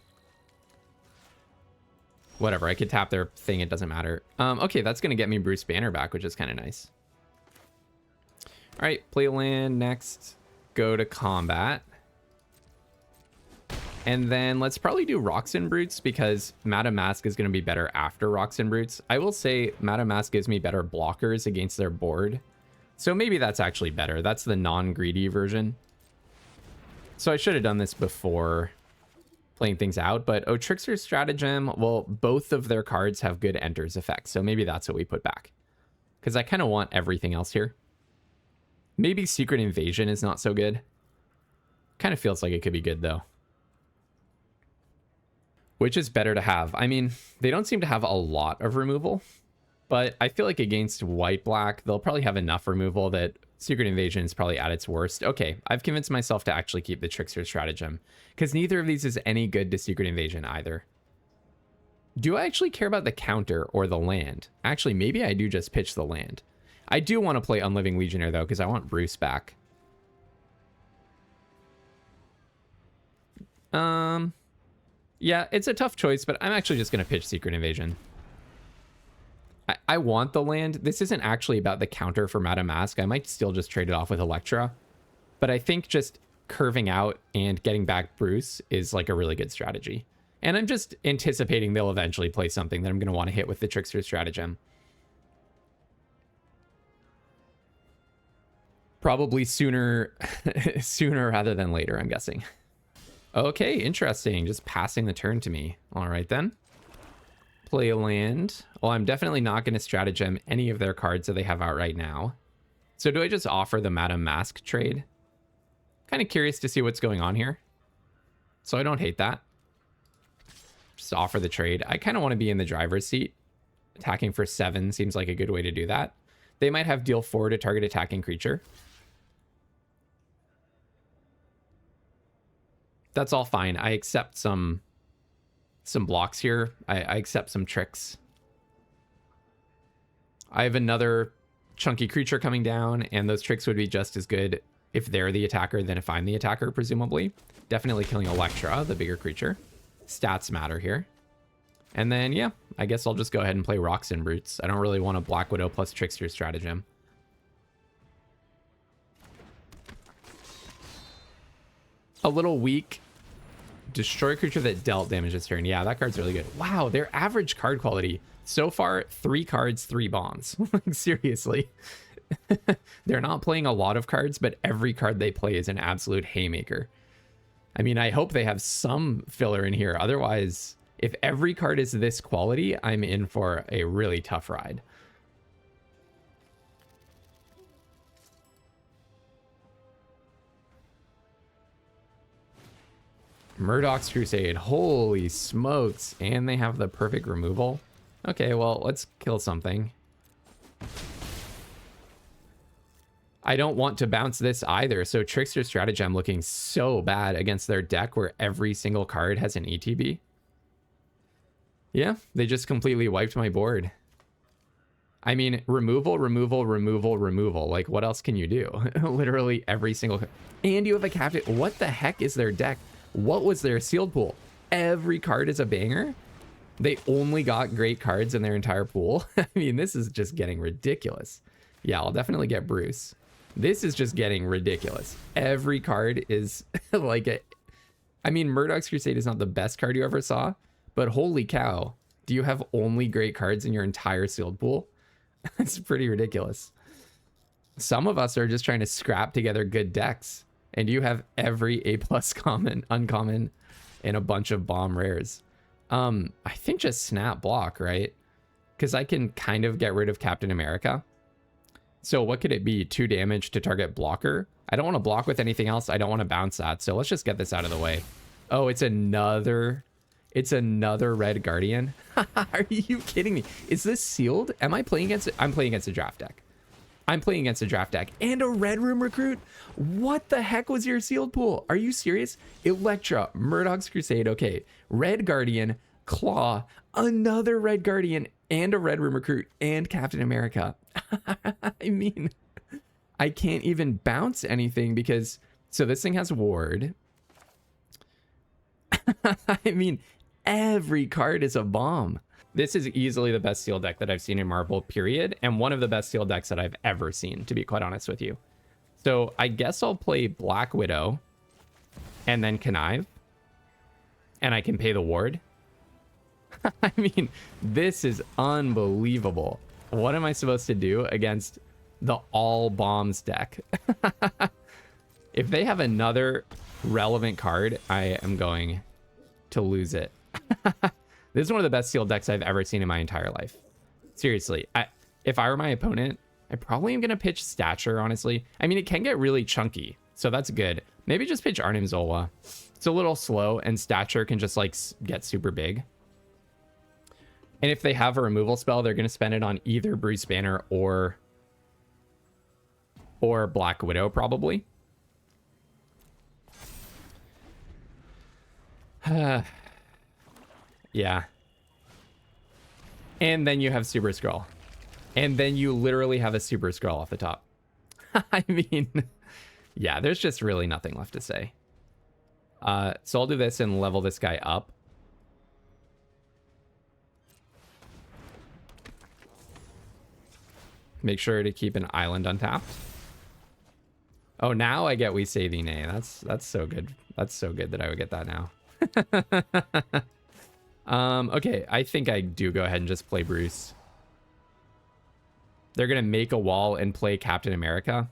Whatever, I could tap their thing, it doesn't matter. Okay, that's going to get me Bruce Banner back, which is kind of nice. All right, play land next. Go to combat. And then let's probably do Rocks and Brutes, because Madame Mask is going to be better after Rocks and Brutes. I will say Madame Mask gives me better blockers against their board. So maybe that's actually better. That's the non-greedy version. So I should have done this before playing things out, but oh, Trickster's Stratagem, well, both of their cards have good enters effects, so maybe that's what we put back, because I kind of want everything else here. Maybe Secret Invasion is not so good. Kind of feels like it could be good though. Which is better to have? I mean, they don't seem to have a lot of removal, but I feel like against white-black, they'll probably have enough removal that Secret Invasion is probably at its worst. Okay, I've convinced myself to actually keep the Trickster Stratagem, because neither of these is any good to Secret Invasion either. Do I actually care about the counter or the land? Actually, maybe I do just pitch the land. I do want to play Unliving Legionnaire, though, because I want Bruce back. Yeah, it's a tough choice, but I'm actually just going to pitch Secret Invasion. I want the land. This isn't actually about the counter for Madame Mask. I might still just trade it off with Electra. But I think just curving out and getting back Bruce is like a really good strategy. And I'm just anticipating they'll eventually play something that I'm going to want to hit with the Trickster Stratagem. Probably sooner rather than later, I'm guessing. Okay, interesting. Just passing the turn to me. All right, then. Play a land. Well, I'm definitely not going to stratagem any of their cards that they have out right now. So do I just offer the Madame Mask trade? Kind of curious to see what's going on here. So I don't hate that. Just offer the trade. I kind of want to be in the driver's seat. Attacking for 7 seems like a good way to do that. They might have deal 4 to target attacking creature. That's all fine. I accept some blocks here. I accept some tricks. I have another chunky creature coming down, and those tricks would be just as good if they're the attacker than if I'm the attacker, presumably. Definitely killing Electra, the bigger creature. Stats matter here. And then, yeah, I guess I'll just go ahead and play Rocks and Brutes. I don't really want a Black Widow plus Trickster stratagem. A little weak. Destroy a creature that dealt damage this turn. Yeah, that card's really good. Wow, their average card quality. So far, 3 cards, 3 bombs. Like, seriously. They're not playing a lot of cards, but every card they play is an absolute haymaker. I mean, I hope they have some filler in here. Otherwise, if every card is this quality, I'm in for a really tough ride. Murdoch's Crusade. Holy smokes. And they have the perfect removal. Okay, well, let's kill something. I don't want to bounce this either. So Trickster Stratagem looking so bad against their deck where every single card has an ETB. Yeah, they just completely wiped my board. I mean, removal, removal, removal, removal. Like, what else can you do? Literally every single... And you have a captain. What the heck is their deck? What was their sealed pool? Every card is a banger? They only got great cards in their entire pool? I mean, this is just getting ridiculous. Yeah, I'll definitely get Bruce. This is just getting ridiculous. Every card is like a... I mean, Murdoch's Crusade is not the best card you ever saw, but holy cow, do you have only great cards in your entire sealed pool? It's pretty ridiculous. Some of us are just trying to scrap together good decks, and you have every A+ common, uncommon, and a bunch of bomb rares. I think just snap block, right? Because I can kind of get rid of Captain America. So what could it be? 2 damage to target blocker? I don't want to block with anything else. I don't want to bounce that. So let's just get this out of the way. Oh, it's another red guardian. Are you kidding me? Is this sealed? Am I playing against it? I'm playing against a draft deck. I'm playing against a draft deck and a red room recruit. What the heck was your sealed pool? Are you serious? Electra, Murdoch's Crusade. Okay. Red Guardian, Claw, another red guardian, and a red room recruit, and Captain America. I mean, I can't even bounce anything because... So this thing has ward. I mean, every card is a bomb. This is easily the best sealed deck that I've seen in Marvel, period. And one of the best sealed decks that I've ever seen, to be quite honest with you. So I guess I'll play Black Widow and then Connive. And I can pay the ward. I mean, this is unbelievable. What am I supposed to do against the all bombs deck? If they have another relevant card, I am going to lose it. This is one of the best sealed decks I've ever seen in my entire life. Seriously, if I were my opponent, I probably am going to pitch Stature, honestly. I mean, it can get really chunky, so that's good. Maybe just pitch Arnim Zola. It's a little slow, and Stature can just, like, get super big. And if they have a removal spell, they're going to spend it on either Bruce Banner or Black Widow, probably. Yeah. And then you have Super Skrull. And then you literally have a Super Skrull off the top. I mean, yeah, there's just really nothing left to say. So I'll do this and level this guy up. Make sure to keep an island untapped. Oh, now I get We Say Thee Nay. That's so good. That's so good that I would get that now. Okay, I think I do go ahead and just play Bruce. They're gonna make a wall and play Captain America.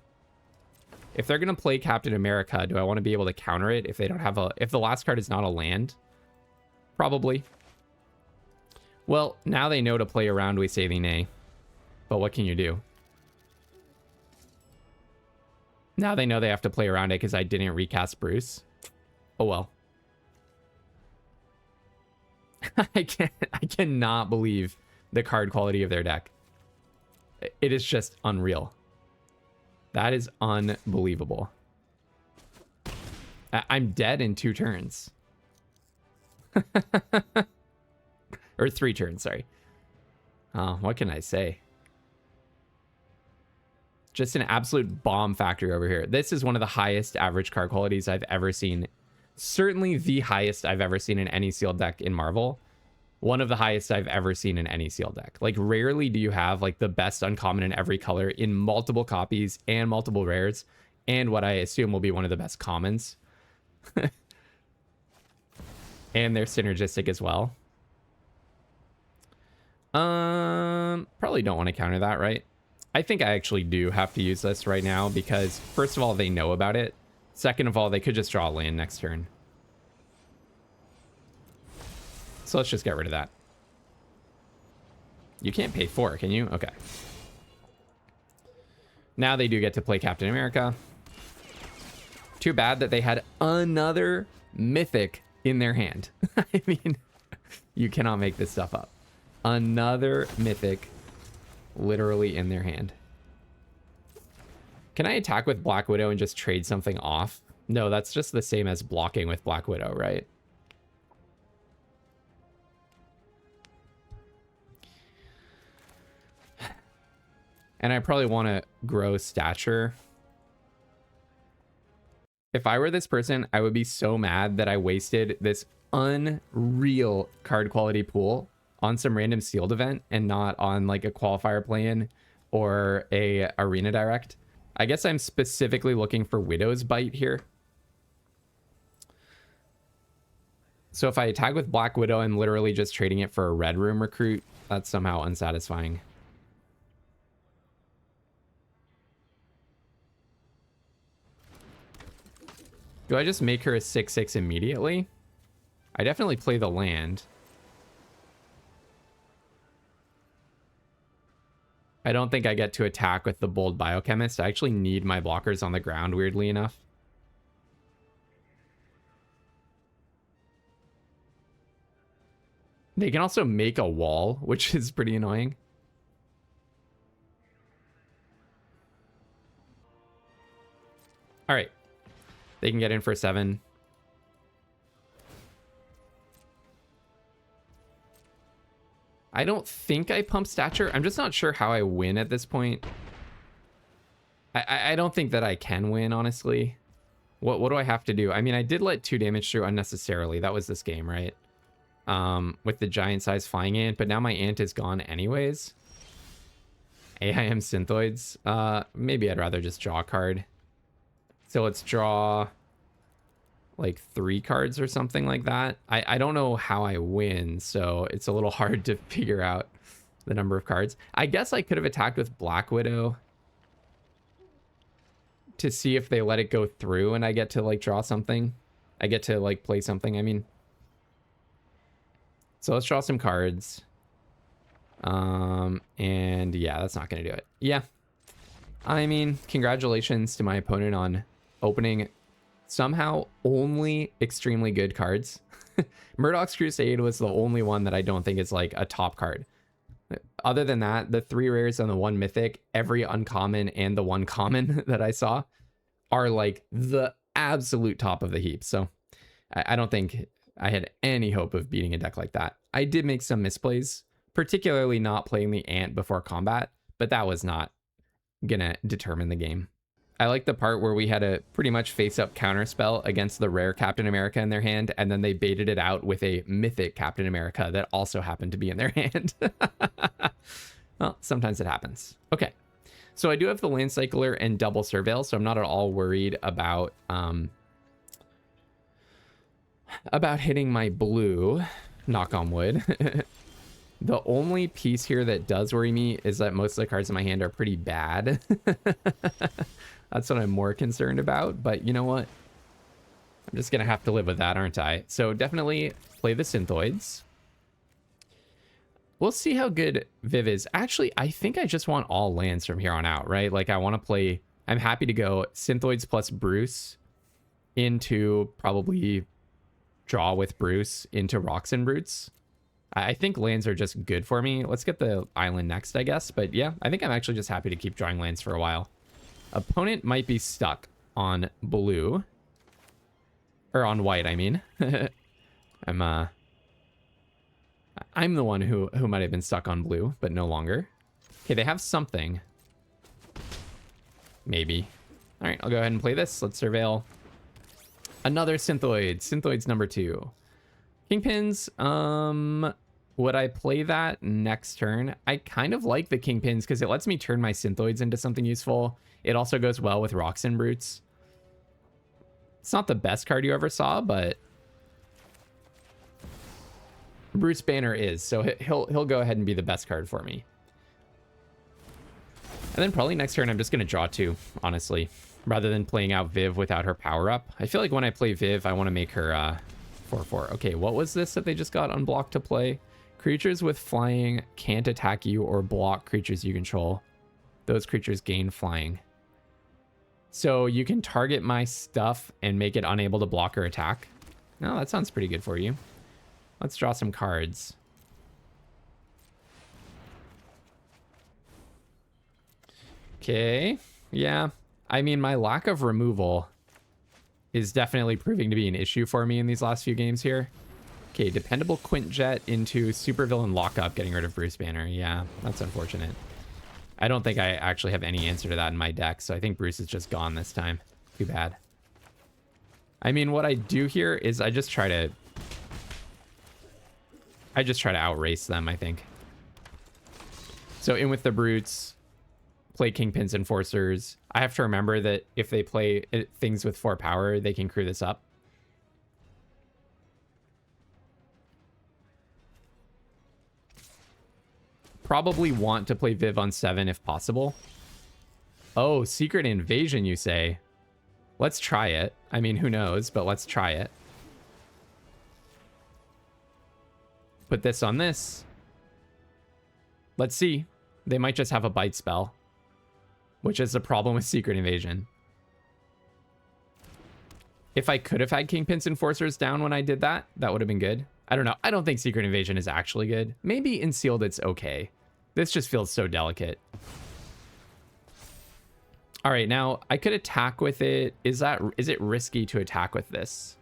If they're gonna play Captain America, do I want to be able to counter it if they don't have if the last card is not a land? Probably. Well, now they know to play around We Say Thee Nay. But what can you do? Now they know they have to play around it because I didn't recast Bruce. Oh well. I cannot believe the card quality of their deck. It is just unreal. That is unbelievable. I'm dead in 2 turns. Or 3 turns, sorry. Oh, what can I say? Just an absolute bomb factory over here. This is one of the highest average card qualities I've ever seen. Certainly the highest I've ever seen in any sealed deck in Marvel. One of the highest I've ever seen in any sealed deck. Like, rarely do you have like the best uncommon in every color in multiple copies and multiple rares, and what I assume will be one of the best commons. And they're synergistic as well. Probably don't want to counter that, right? I think I actually do have to use this right now because, first of all, they know about it. Second of all, they could just draw a land next turn. So let's just get rid of that. You can't pay 4, can you? Okay. Now they do get to play Captain America. Too bad that they had another mythic in their hand. I mean, you cannot make this stuff up. Another mythic literally in their hand. Can I attack with Black Widow and just trade something off? No, that's just the same as blocking with Black Widow, right? And I probably want to grow stature. If I were this person, I would be so mad that I wasted this unreal card quality pool on some random sealed event and not on like a qualifier play-in or a arena direct. I guess I'm specifically looking for Widow's Bite here. So if I attack with Black Widow, I'm literally just trading it for a Red Room recruit. That's somehow unsatisfying. Do I just make her a 6/6 immediately? I definitely play the land. I don't think I get to attack with the Bold Biochemist. I actually need my blockers on the ground, weirdly enough. They can also make a wall, which is pretty annoying. All right. They can get in for 7. I don't think I pump stature. I'm just not sure how I win at this point. I don't think that I can win, honestly. What do I have to do? I mean, I did let 2 damage through unnecessarily. That was this game, right? With the giant size flying ant, but now my ant is gone anyways. AIM Synthoids. Maybe I'd rather just draw a card. So let's draw like 3 cards or something like that. I don't know how I win, so it's a little hard to figure out the number of cards. I guess I could have attacked with Black Widow to see if they let it go through and I get to like draw something. I get to like play something, I mean. So let's draw some cards. And yeah, that's not gonna do it. Yeah. I mean, congratulations to my opponent on opening somehow only extremely good cards. Murdoch's Crusade was the only one that I don't think is like a top card. Other than that, the 3 rares and the 1 mythic, every uncommon and the 1 common that I saw are like the absolute top of the heap. So I don't think I had any hope of beating a deck like that. I did make some misplays, particularly not playing the ant before combat, but that was not gonna determine the game. I like the part where we had a pretty much face-up counterspell against the rare Captain America in their hand, and then they baited it out with a mythic Captain America that also happened to be in their hand. Well, sometimes it happens. Okay, so I do have the Land Cycler and Double Surveil, so I'm not at all worried about hitting my blue, knock on wood. The only piece here that does worry me is that most of the cards in my hand are pretty bad. That's what I'm more concerned about, but you know what? I'm just gonna have to live with that, aren't I? So definitely play the Synthoids. We'll see how good Viv is. Actually, I think I just want all lands from here on out, right? Like I want to play, I'm happy to go Synthoids plus Bruce into probably draw with Bruce into Rocks and Brutes. I think lands are just good for me. Let's get the island next, I guess. But yeah, I think I'm actually just happy to keep drawing lands for a while. Opponent might be stuck on blue. Or on white, I mean. I'm the one who might have been stuck on blue, but no longer. Okay, they have something. Maybe. All right, I'll go ahead and play this. Let's surveil. Another Synthoid. Synthoid's number 2. Kingpins, would I play that next turn? I kind of like the Kingpins because it lets me turn my Synthoids into something useful. It also goes well with Rocks and Brutes. It's not the best card you ever saw, but Bruce Banner is, so he'll go ahead and be the best card for me. And then probably next turn I'm just going to draw 2, honestly, rather than playing out Viv without her power-up. I feel like when I play Viv, I want to make her 4/4. Okay, what was this that they just got unblocked to play? Creatures with flying can't attack you or block creatures you control. Those creatures gain flying. So you can target my stuff and make it unable to block or attack. No, that sounds pretty good for you. Let's draw some cards. Okay, yeah. I mean, my lack of removal is definitely proving to be an issue for me in these last few games here. Okay, dependable Quintjet into supervillain lockup, getting rid of Bruce Banner. Yeah, that's unfortunate. I don't think I actually have any answer to that in my deck, so I think Bruce is just gone this time. Too bad. I mean, what I do here is I just try to outrace them, I think. So in with the Brutes, play Kingpins Enforcers. I have to remember that if they play things with 4 power, they can crew this up. Probably want to play Viv on 7 if possible. Oh, Secret Invasion, you say? Let's try it. I mean, who knows, but let's try it. Put this on this. Let's see. They might just have a bite spell, which is the problem with Secret Invasion. If I could have had Kingpins Enforcers down when I did that, that would have been good. I don't know. I don't think Secret Invasion is actually good. Maybe in Sealed it's okay. This just feels so delicate. All right, now I could attack with it. Is it risky to attack with this?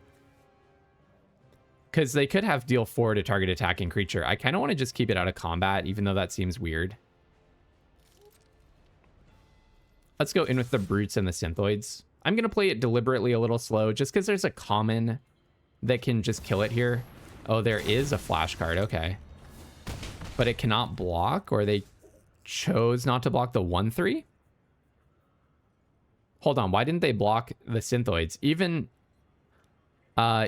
Because they could have deal 4 to target attacking creature. I kind of want to just keep it out of combat, even though that seems weird. Let's go in with the Brutes and the Synthoids. I'm going to play it deliberately a little slow, just because there's a common that can just kill it here. Oh, there is a flash card. Okay. But it cannot block, or they chose not to block the 1/3? Hold on. Why didn't they block the Synthoids? Even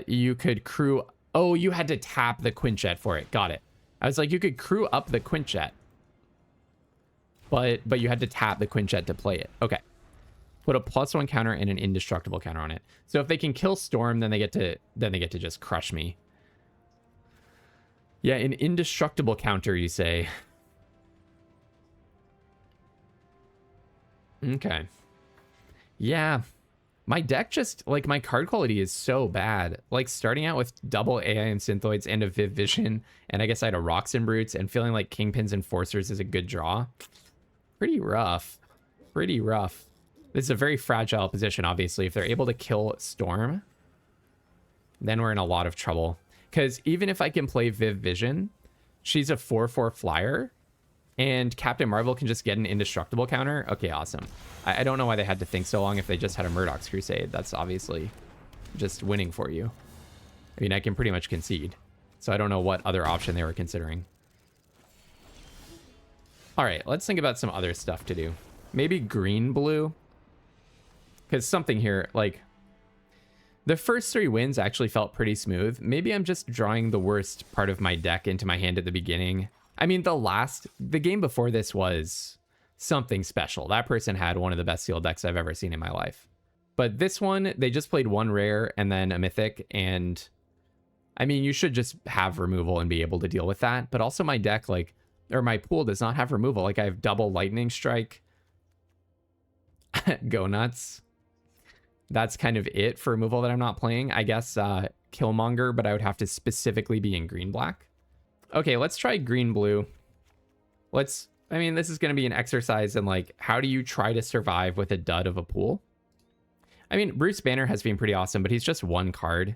you could crew... Oh, you had to tap the Quintjet for it. Got it. I was like, you could crew up the Quintjet. But you had to tap the Quintjet to play it. Okay. Put a +1 counter and an indestructible counter on it. So if they can kill Storm, then they get to just crush me. Yeah, an indestructible counter, you say. Okay. Yeah. My deck just, like, my card quality is so bad. Like, starting out with double AI and Synthoids and a Viv Vision, and I guess I had a Rocks and Brutes, and feeling like Kingpins Enforcers is a good draw. Pretty rough. Pretty rough. This is a very fragile position, obviously. If they're able to kill Storm, then we're in a lot of trouble. Because even if I can play Viv Vision, she's a 4/4 flyer, and Captain Marvel can just get an indestructible counter. Okay, awesome. I don't know why they had to think so long if they just had a Murdoch's Crusade. That's obviously just winning for you. I mean, I can pretty much concede. So I don't know what other option they were considering. All right, let's think about some other stuff to do. Maybe green-blue. Because something here, like... The first 3 wins actually felt pretty smooth. Maybe I'm just drawing the worst part of my deck into my hand at the beginning. I mean, the game before this was something special. That person had one of the best sealed decks I've ever seen in my life. But this one, they just played 1 rare and then a mythic. And I mean, you should just have removal and be able to deal with that. But also my deck, like, or my pool does not have removal. Like, I have double lightning strike. Go nuts. That's kind of it for removal that I'm not playing. I guess Killmonger, but I would have to specifically be in green-black. Okay, let's try green-blue. I mean, this is going to be an exercise in, like, how do you try to survive with a dud of a pool? I mean, Bruce Banner has been pretty awesome, but he's just 1 card.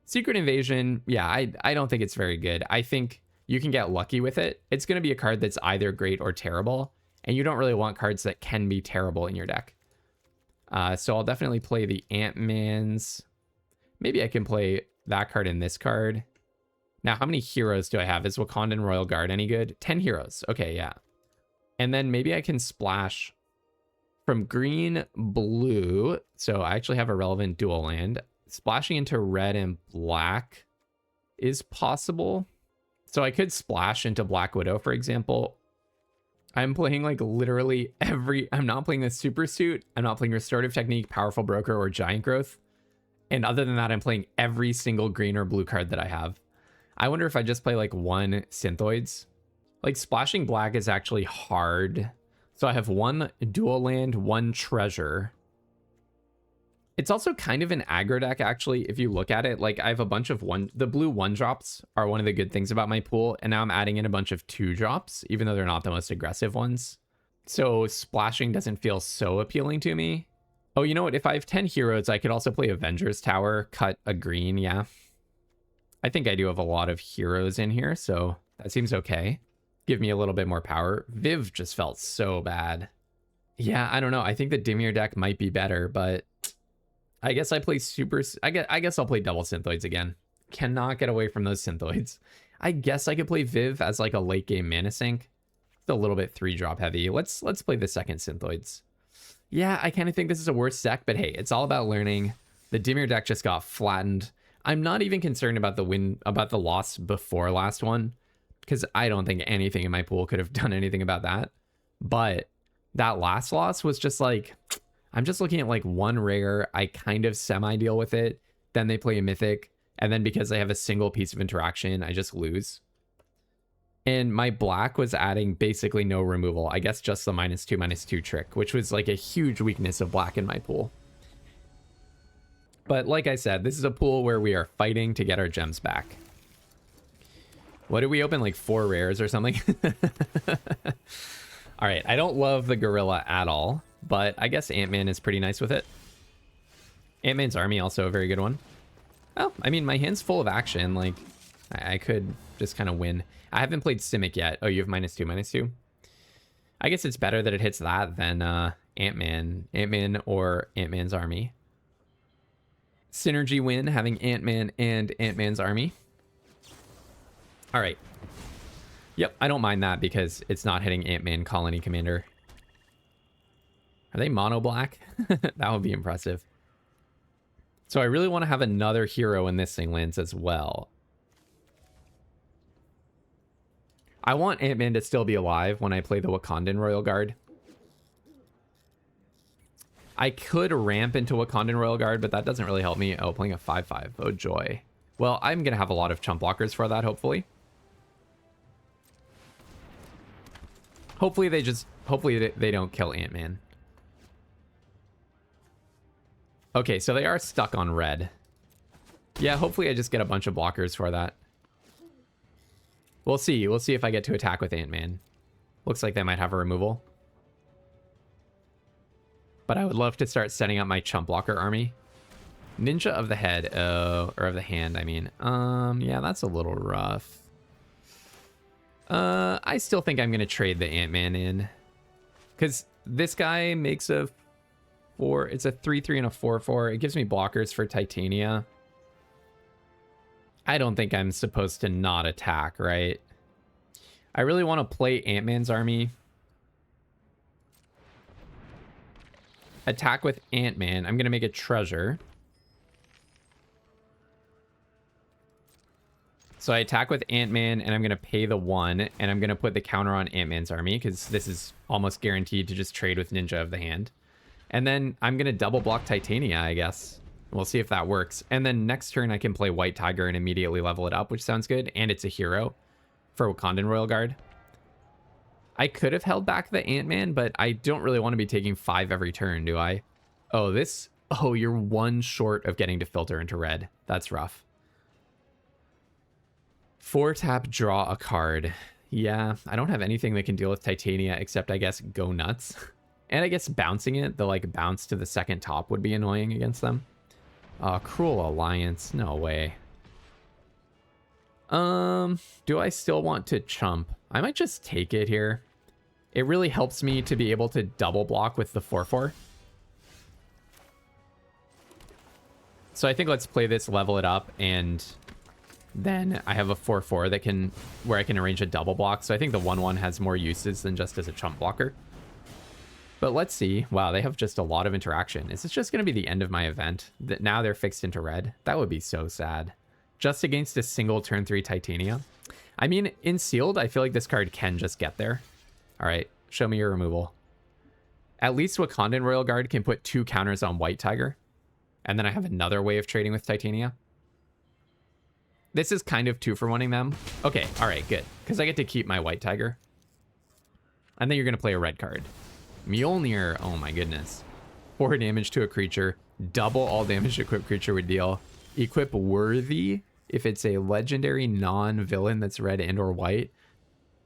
Secret Invasion, yeah, I don't think it's very good. I think you can get lucky with it. It's going to be a card that's either great or terrible, and you don't really want cards that can be terrible in your deck. So I'll definitely play the Ant-Man's. Maybe I can play that card and this card. Now, how many heroes do I have? Is Wakandan Royal Guard any good? 10 heroes. Okay, yeah. And then maybe I can splash from green, blue. So I actually have a relevant dual land. Splashing into red and black is possible. So I could splash into Black Widow, for example. I'm playing like literally I'm not playing the Super Suit. I'm not playing Restorative Technique, Powerful Broker, or Giant Growth. And other than that, I'm playing every single green or blue card that I have. I wonder if I just play like one Synthoids. Like splashing black is actually hard. So I have one dual land, one treasure. It's also kind of an aggro deck, actually, if you look at it. Like I have a bunch of the blue 1-drops are one of the good things about my pool. And now I'm adding in a bunch of 2-drops, even though they're not the most aggressive ones. So splashing doesn't feel so appealing to me. Oh, you know what? If I have 10 heroes, I could also play Avengers Tower, cut a green, yeah. I think I do have a lot of heroes in here, so that seems okay. Give me a little bit more power. Viv just felt so bad. Yeah, I don't know. I think the Dimir deck might be better, but I guess I play I guess I'll play double Synthoids again. Cannot get away from those Synthoids. I guess I could play Viv as like a late game mana sink. It's a little bit 3-drop heavy. Let's play the second Synthoids. Yeah, I kind of think this is a worse deck, but hey, it's all about learning. The Dimir deck just got flattened. I'm not even concerned about the loss before last one, because I don't think anything in my pool could have done anything about that. But that last loss was just like, I'm just looking at like one rare. I kind of semi-deal with it. Then they play a mythic. And then because I have a single piece of interaction, I just lose. And my black was adding basically no removal. I guess just the -2/-2 trick, which was like a huge weakness of black in my pool. But like I said, this is a pool where we are fighting to get our gems back. What did we open? Like 4 rares or something? All right, I don't love the gorilla at all, but I guess Ant-Man is pretty nice with it. Ant-Man's army, also a very good one. Oh, I mean, my hand's full of action. Like, I could just kind of win. I haven't played Simic yet. Oh, you have -2/-2? I guess it's better that it hits that than Ant-Man or Ant-Man's army. Synergy win, having Ant-Man and Ant-Man's army. All right. Yep, I don't mind that because it's not hitting Ant-Man Colony Commander. Are they mono black? That would be impressive. So I really want to have another hero in this thing lands as well. I want Ant-Man to still be alive when I play the Wakandan Royal Guard. I could ramp into Wakandan Royal Guard, but that doesn't really help me. Oh, playing a 5/5. Oh, joy. Well, I'm going to have a lot of chump blockers for that, hopefully. Hopefully they don't kill Ant-Man. Okay, so they are stuck on red. Yeah, hopefully I just get a bunch of blockers for that. We'll see. We'll see if I get to attack with Ant-Man. Looks like they might have a removal. But I would love to start setting up my chump blocker army. Ninja of the head, or of the hand, I mean. Yeah, that's a little rough. I still think I'm going to trade the Ant-Man in. Because this guy makes a 4. It's a 3/3 and a 4/4. It gives me blockers for Titania. I don't think I'm supposed to not attack, right? I really want to play Ant-Man's army. Attack with Ant-Man. I'm going to make a treasure. So I attack with Ant-Man, and I'm going to pay the 1, and I'm going to put the counter on Ant-Man's army, because this is almost guaranteed to just trade with Ninja of the Hand. And then I'm going to double block Titania, I guess. We'll see if that works. And then next turn, I can play White Tiger and immediately level it up, which sounds good. And it's a hero for Wakandan Royal Guard. I could have held back the Ant-Man, but I don't really want to be taking 5 every turn, do I? Oh, this... Oh, you're 1 short of getting to filter into red. That's rough. 4-tap, draw a card. Yeah, I don't have anything that can deal with Titania except, I guess, go nuts. And I guess bouncing it, the like bounce to the second top would be annoying against them. Cruel Alliance. No way. Do I still want to chump? I might just take it here. It really helps me to be able to double block with the 4/4. So I think let's play this, level it up, and then I have a 4/4 that can, where I can arrange a double block. So I think the 1/1 has more uses than just as a chump blocker. But let's see. Wow, they have just a lot of interaction. Is this just going to be the end of my event? That now they're fixed into red? That would be so sad. Just against a single turn 3 Titania. I mean, in sealed, I feel like this card can just get there. All right, show me your removal. At least Wakandan Royal Guard can put 2 counters on White Tiger. And then I have another way of trading with Titania. This is kind of 2-for-1ing them. Okay, all right, good. Because I get to keep my White Tiger. And then you're going to play a red card. Mjolnir, oh my goodness. 4 damage to a creature. Double all damage equipped creature would deal. Equip worthy if it's a legendary non-villain that's red and or white.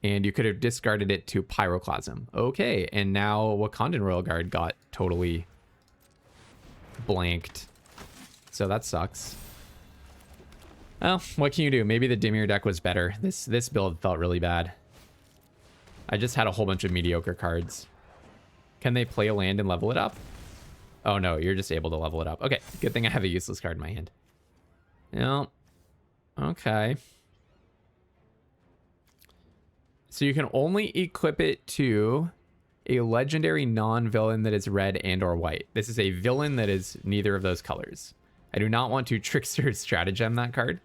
And you could have discarded it to Pyroclasm. Okay, and now Wakandan Royal Guard got totally blanked. So that sucks. Well, what can you do? Maybe the Dimir deck was better. This build felt really bad. I just had a whole bunch of mediocre cards. Can they play a land and level it up? Oh no, you're just able to level it up. Okay, good thing I have a useless card in my hand. No. Okay. So you can only equip it to a legendary non-villain that is red and or white. This is a villain that is neither of those colors. I do not want to Trickster Stratagem that card.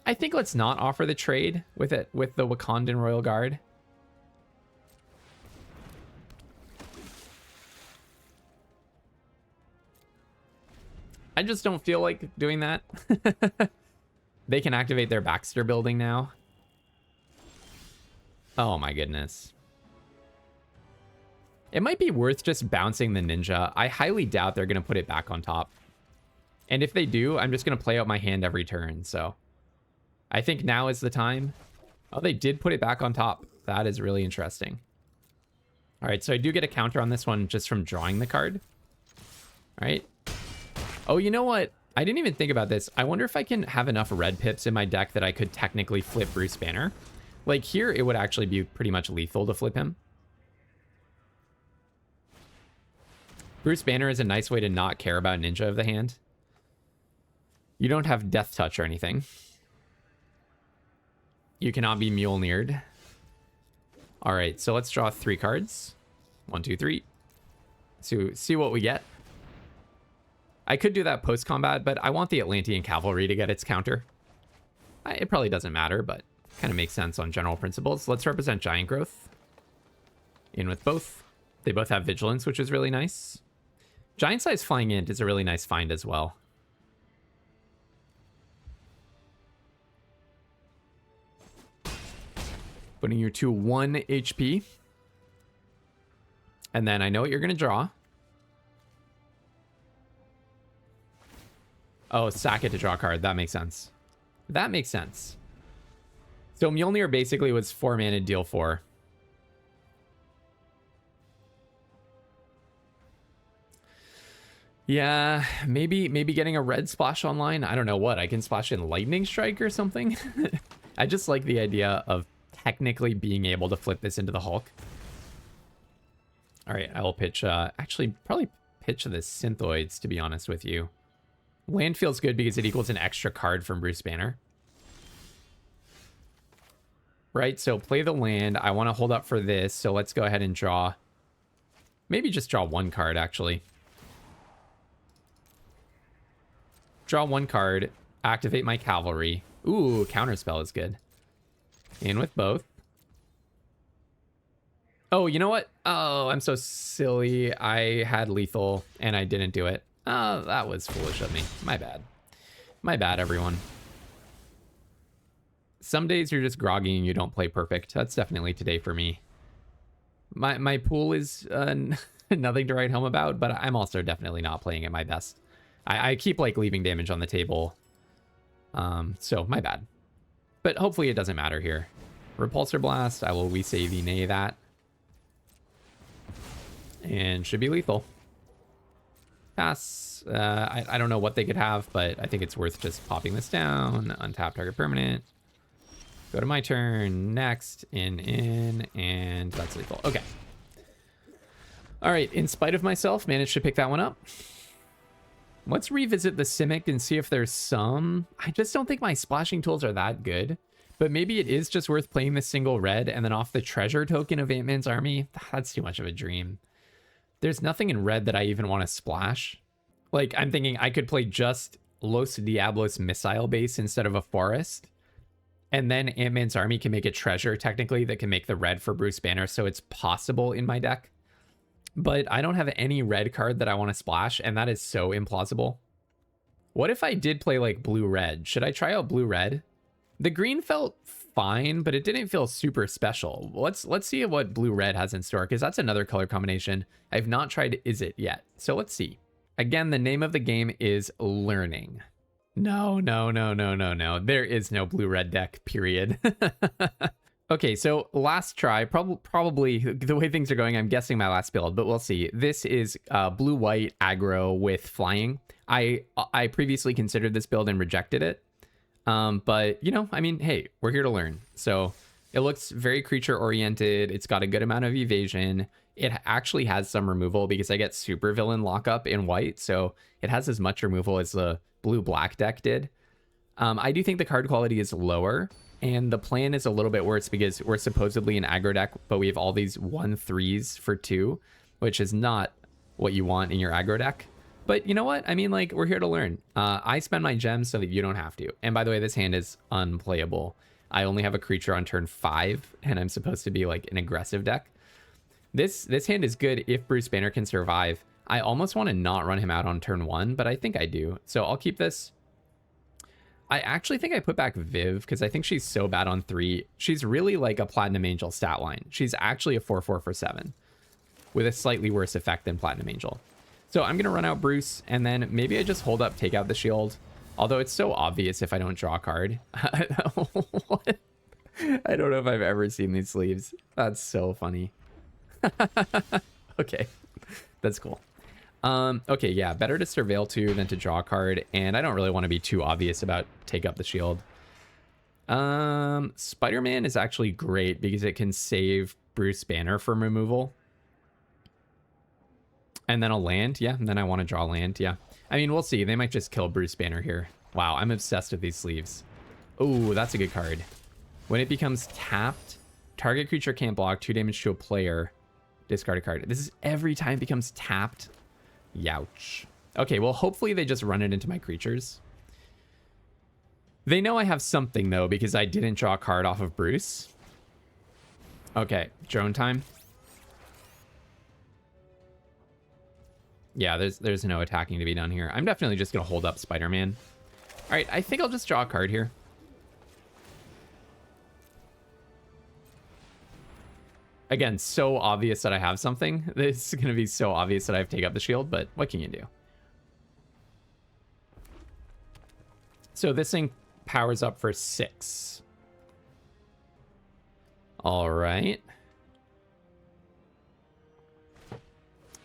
I think let's not offer the trade with it with the Wakandan Royal Guard. I just don't feel like doing that. They can activate their Baxter building now. Oh my goodness. It might be worth just bouncing the ninja. I highly doubt they're going to put it back on top. And if they do, I'm just going to play out my hand every turn. So I think now is the time. Oh, they did put it back on top. That is really interesting. All right, so I do get a counter on this one just from drawing the card. All right. Oh, you know what? I didn't even think about this. I wonder if I can have enough red pips in my deck that I could technically flip Bruce Banner. Like here, it would actually be pretty much lethal to flip him. Bruce Banner is a nice way to not care about Ninja of the Hand. You don't have Death Touch or anything. You cannot be Mjolnired. All right, so let's draw 3 cards. 1, 2, 3. So see what we get. I could do that post-combat, but I want the Atlantean Cavalry to get its counter. It probably doesn't matter, but kind of makes sense on general principles. Let's represent Giant Growth. In with both. They both have Vigilance, which is really nice. Giant Size Flying Int is a really nice find as well. Putting you to 1 HP. And then I know what you're going to draw. Oh, sack it to draw a card. That makes sense. That makes sense. So Mjolnir basically was 4 mana, deal 4. Yeah, maybe getting a red splash online. I don't know what. I can splash in Lightning Strike or something. I just like the idea of technically being able to flip this into the Hulk. All right, I will pitch, actually probably pitch the Synthoids, to be honest with you. Land feels good because it equals an extra card from Bruce Banner. Right, so play the land. I want to hold up for this, so let's go ahead and draw. Maybe just draw 1 card, actually. Draw 1 card, activate my Cavalry. Ooh, Counterspell is good. In with both. Oh, you know what? Oh, I'm so silly. I had lethal, and I didn't do it. Oh, that was foolish of me. My bad. My bad, everyone. Some days you're just groggy and you don't play perfect. That's definitely today for me. My pool is nothing to write home about, but I'm also definitely not playing at my best. I keep like leaving damage on the table. So my bad. But hopefully it doesn't matter here. Repulsor Blast, I will we say the nay that. And should be lethal. Pass. I don't know what they could have, but I think it's worth just popping this down. Untap target permanent. Go to my turn. Next. In, and that's lethal. Okay. All right. In spite of myself, managed to pick that one up. Let's revisit the Simic and see if there's some. I just don't think my splashing tools are that good. But maybe it is just worth playing this single red and then off the treasure token of Ant-Man's army. That's too much of a dream. There's nothing in red that I even want to splash. Like, I'm thinking I could play just Los Diablos missile base instead of a forest. And then Ant-Man's army can make a treasure, technically, that can make the red for Bruce Banner, so it's possible in my deck. But I don't have any red card that I want to splash, and that is so implausible. What if I did play, like, blue-red? Should I try out blue-red? The green felt fine, but it didn't feel super special. Let's see what blue-red has in store, because that's another color combination. I've not tried Is It yet, so let's see. Again, the name of the game is Learning. No. There is no blue-red deck, period. Okay, so last try, probably the way things are going, I'm guessing my last build, but we'll see. This is blue-white aggro with flying. I previously considered this build and rejected it. But, you know, I mean, hey, we're here to learn. So it looks very creature-oriented. It's got a good amount of evasion. It actually has some removal because I get supervillain lockup in white, so it has as much removal as the blue-black deck did. I do think the card quality is lower. And the plan is a little bit worse because we're supposedly an aggro deck, but we have all these 1/3s for 2, which is not what you want in your aggro deck. But you know what? I mean, like, we're here to learn. I spend my gems so that you don't have to. And by the way, this hand is unplayable. I only have a creature on turn 5, and I'm supposed to be, like, an aggressive deck. This hand is good if Bruce Banner can survive. I almost want to not run him out on turn 1, but I think I do. So I'll keep this. I actually think I put back Viv because I think she's so bad on 3. She's really like a Platinum Angel stat line. She's actually a 4/4 for 7 with a slightly worse effect than Platinum Angel. So I'm going to run out Bruce and then maybe I just hold up, take out the shield. Although it's so obvious if I don't draw a card. What? I don't know if I've ever seen these sleeves. That's so funny. Okay, that's cool. Okay, yeah, better to surveil 2 than to draw a card, and I don't really want to be too obvious about take up the shield. Spider-Man is actually great because it can save Bruce Banner from removal. And then a land, yeah, and then I want to draw land, yeah. I mean, we'll see. They might just kill Bruce Banner here. Wow, I'm obsessed with these sleeves. Oh, that's a good card. When it becomes tapped, target creature can't block 2 damage to a player. Discard a card. This is every time it becomes tapped. Youch. Okay, well, hopefully they just run it into my creatures. They know I have something, though, because I didn't draw a card off of Bruce. Okay, drone time. Yeah, there's no attacking to be done here. I'm definitely just going to hold up Spider-Man. All right, I think I'll just draw a card here. Again, so obvious that I have something. This is going to be so obvious that I have to take up the shield, but what can you do? So this thing powers up for 6. All right.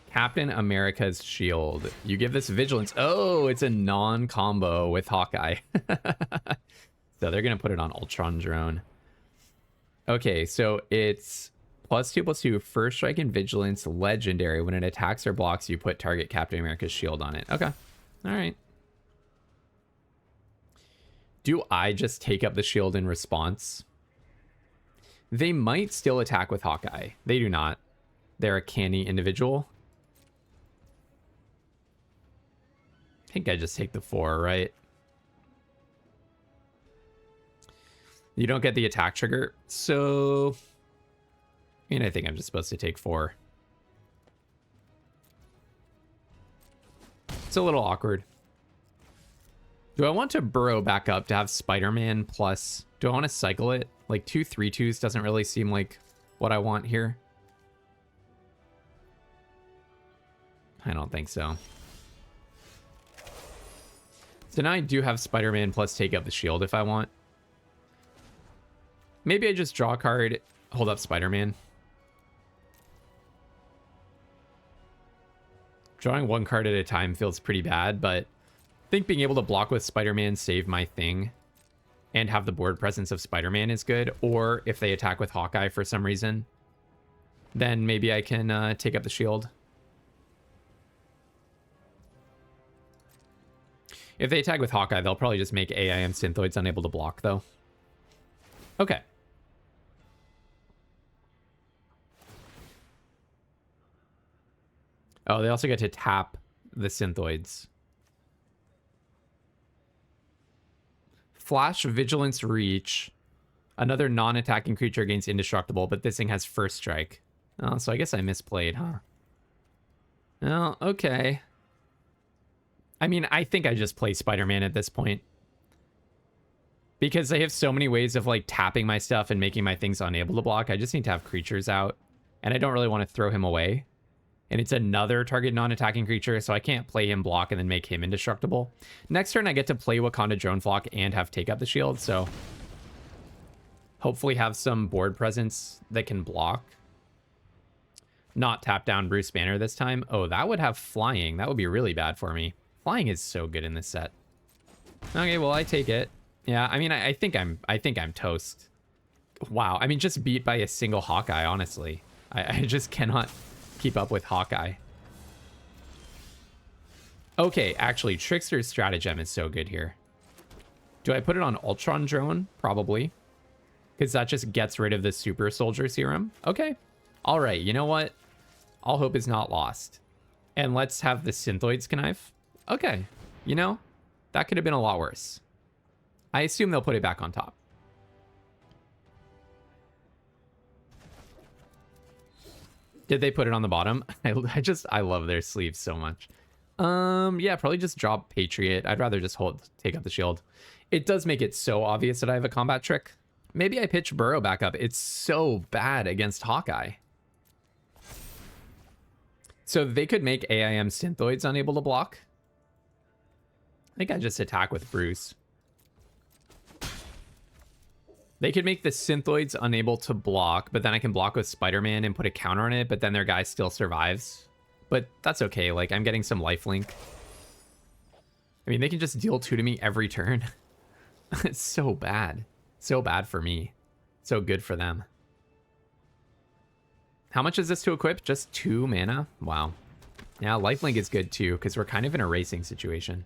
Captain America's shield. You give this vigilance. Oh, it's a non-combo with Hawkeye. So they're going to put it on Ultron Drone. Okay, so it's +2/+2, first strike and vigilance, legendary. When it attacks or blocks, you put target Captain America's shield on it. Okay. All right. Do I just take up the shield in response? They might still attack with Hawkeye. They do not. They're a canny individual. I think I just take the 4, right? You don't get the attack trigger, so... I mean, I think I'm just supposed to take 4. It's a little awkward. Do I want to burrow back up to have Spider-Man plus... Do I want to cycle it? Like 2 3/2s doesn't really seem like what I want here. I don't think so. So now I do have Spider-Man plus take up the shield if I want. Maybe I just draw a card, hold up Spider-Man. Drawing 1 card at a time feels pretty bad, but I think being able to block with Spider-Man, save my thing, and have the board presence of Spider-Man is good. Or if they attack with Hawkeye for some reason, then maybe I can take up the shield. If they attack with Hawkeye, they'll probably just make AIM Synthoids unable to block, though. Okay. Oh, they also get to tap the Synthoids. Flash, Vigilance, Reach. Another non-attacking creature gains Indestructible, but this thing has First Strike. Oh, so I guess I misplayed, huh? Oh, okay. I mean, I think I just play Spider-Man at this point. Because they have so many ways of, like, tapping my stuff and making my things unable to block. I just need to have creatures out. And I don't really want to throw him away. And it's another target non-attacking creature, so I can't play him block and then make him indestructible. Next turn, I get to play Wakanda Drone Flock and have Take Up the Shield, so... hopefully have some board presence that can block. Not tap down Bruce Banner this time. Oh, that would have flying. That would be really bad for me. Flying is so good in this set. Okay, well, I take it. Yeah, I mean, I think I'm toast. Wow, I mean, just beat by a single Hawkeye, honestly. I just cannot keep up with Hawkeye. Okay, actually, Trickster's Stratagem is so good here. Do I put it on Ultron Drone? Probably. Because that just gets rid of the Super Soldier Serum. Okay. All right, you know what? All hope is not lost. And let's have the Synthoids Connive. Okay. You know, that could have been a lot worse. I assume they'll put it back on top. Did they put it on the bottom? I love their sleeves so much. Yeah, probably just drop Patriot. I'd rather just take up the shield. It does make it so obvious that I have a combat trick. Maybe I pitch Burrow back up. It's so bad against Hawkeye. So they could make AIM Synthoids unable to block. I think I just attack with Bruce. They could make the Synthoids unable to block, but then I can block with Spider-Man and put a counter on it, but then their guy still survives. But that's okay, like, I'm getting some lifelink. I mean, they can just deal 2 to me every turn. It's so bad. So bad for me. So good for them. How much is this to equip? Just 2 mana? Wow. Yeah, lifelink is good too, because we're kind of in a racing situation.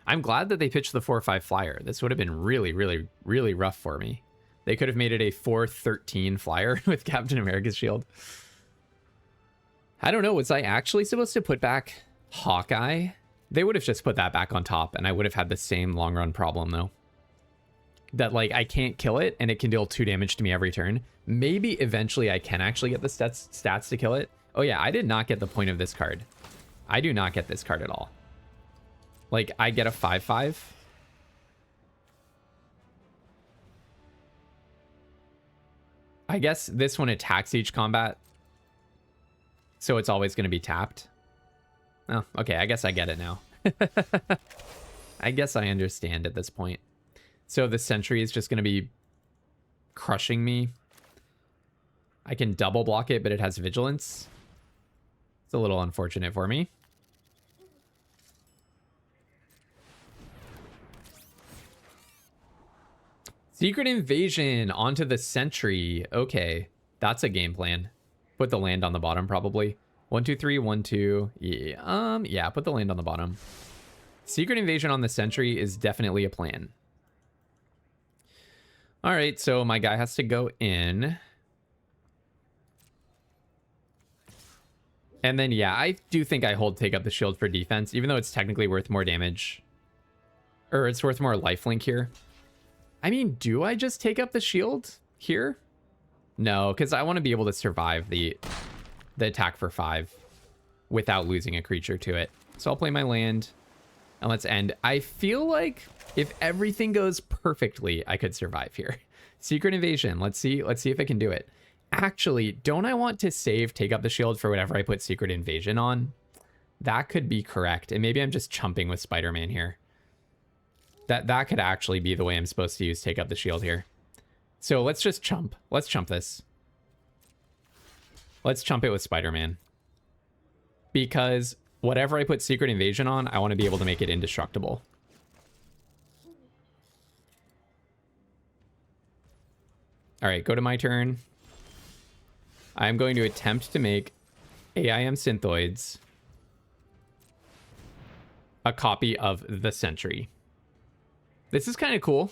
I'm glad that they pitched the 4/5 flyer. This would have been really, really, really rough for me. They could have made it a 4/13 flyer with Captain America's shield. I don't know. Was I actually supposed to put back Hawkeye? They would have just put that back on top, and I would have had the same long run problem, though. That, like, I can't kill it, and it can deal 2 damage to me every turn. Maybe eventually I can actually get the stats to kill it. Oh, yeah, I did not get the point of this card. I do not get this card at all. Like, I get a 5/5. I guess this one attacks each combat. So it's always going to be tapped. Oh, okay, I guess I get it now. I guess I understand at this point. So the Sentry is just going to be crushing me. I can double block it, but it has Vigilance. It's a little unfortunate for me. Secret Invasion onto the Sentry. Okay, that's a game plan. Put the land on the bottom, probably. 1, 2, 3, 1, 2. Yeah, yeah, put the land on the bottom. Secret Invasion on the Sentry is definitely a plan. All right, so my guy has to go in. And then, yeah, I do think I hold Take Up the Shield for defense, even though it's technically worth more damage. Or it's worth more lifelink here. I mean, do I just take up the shield here? No, because I want to be able to survive the attack for 5 without losing a creature to it. So I'll play my land and let's end. I feel like if everything goes perfectly, I could survive here. Secret Invasion. Let's see if I can do it. Actually, don't I want to save Take Up the Shield for whatever I put Secret Invasion on? That could be correct. And maybe I'm just chumping with Spider-Man here. That could actually be the way I'm supposed to use Take Up the Shield here. So let's just chump. Let's chump this. Let's chump it with Spider-Man. Because whatever I put Secret Invasion on, I want to be able to make it indestructible. All right, go to my turn. I'm going to attempt to make AIM Synthoids. a copy of the Sentry. This is kind of cool.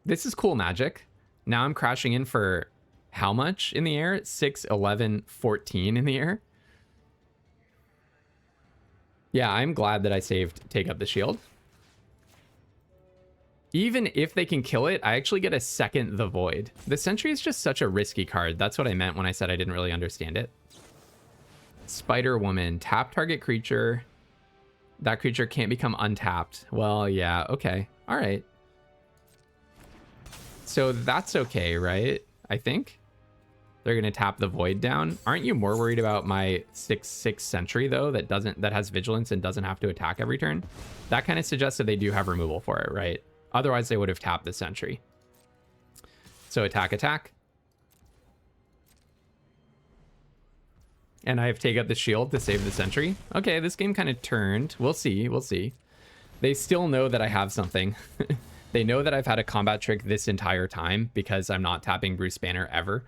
This is cool magic. Now I'm crashing in for how much in the air? 6, 11, 14 in the air. Yeah, I'm glad that I saved Take Up the Shield. Even if they can kill it, I actually get a second The Void. The Sentry is just such a risky card. That's what I meant when I said I didn't really understand it. Spider Woman. Tap target creature. That creature can't become untapped. Well, yeah, okay. All right. So that's okay, right? I think. They're going to tap the Void down. Aren't you more worried about my 6/6 Sentry, though, that has Vigilance and doesn't have to attack every turn? That kind of suggests that they do have removal for it, right? Otherwise, they would have tapped the Sentry. So attack, attack. And I have Take Up the Shield to save the Sentry. Okay, this game kind of turned. We'll see, we'll see. They still know that I have something. They know that I've had a combat trick this entire time because I'm not tapping Bruce Banner ever.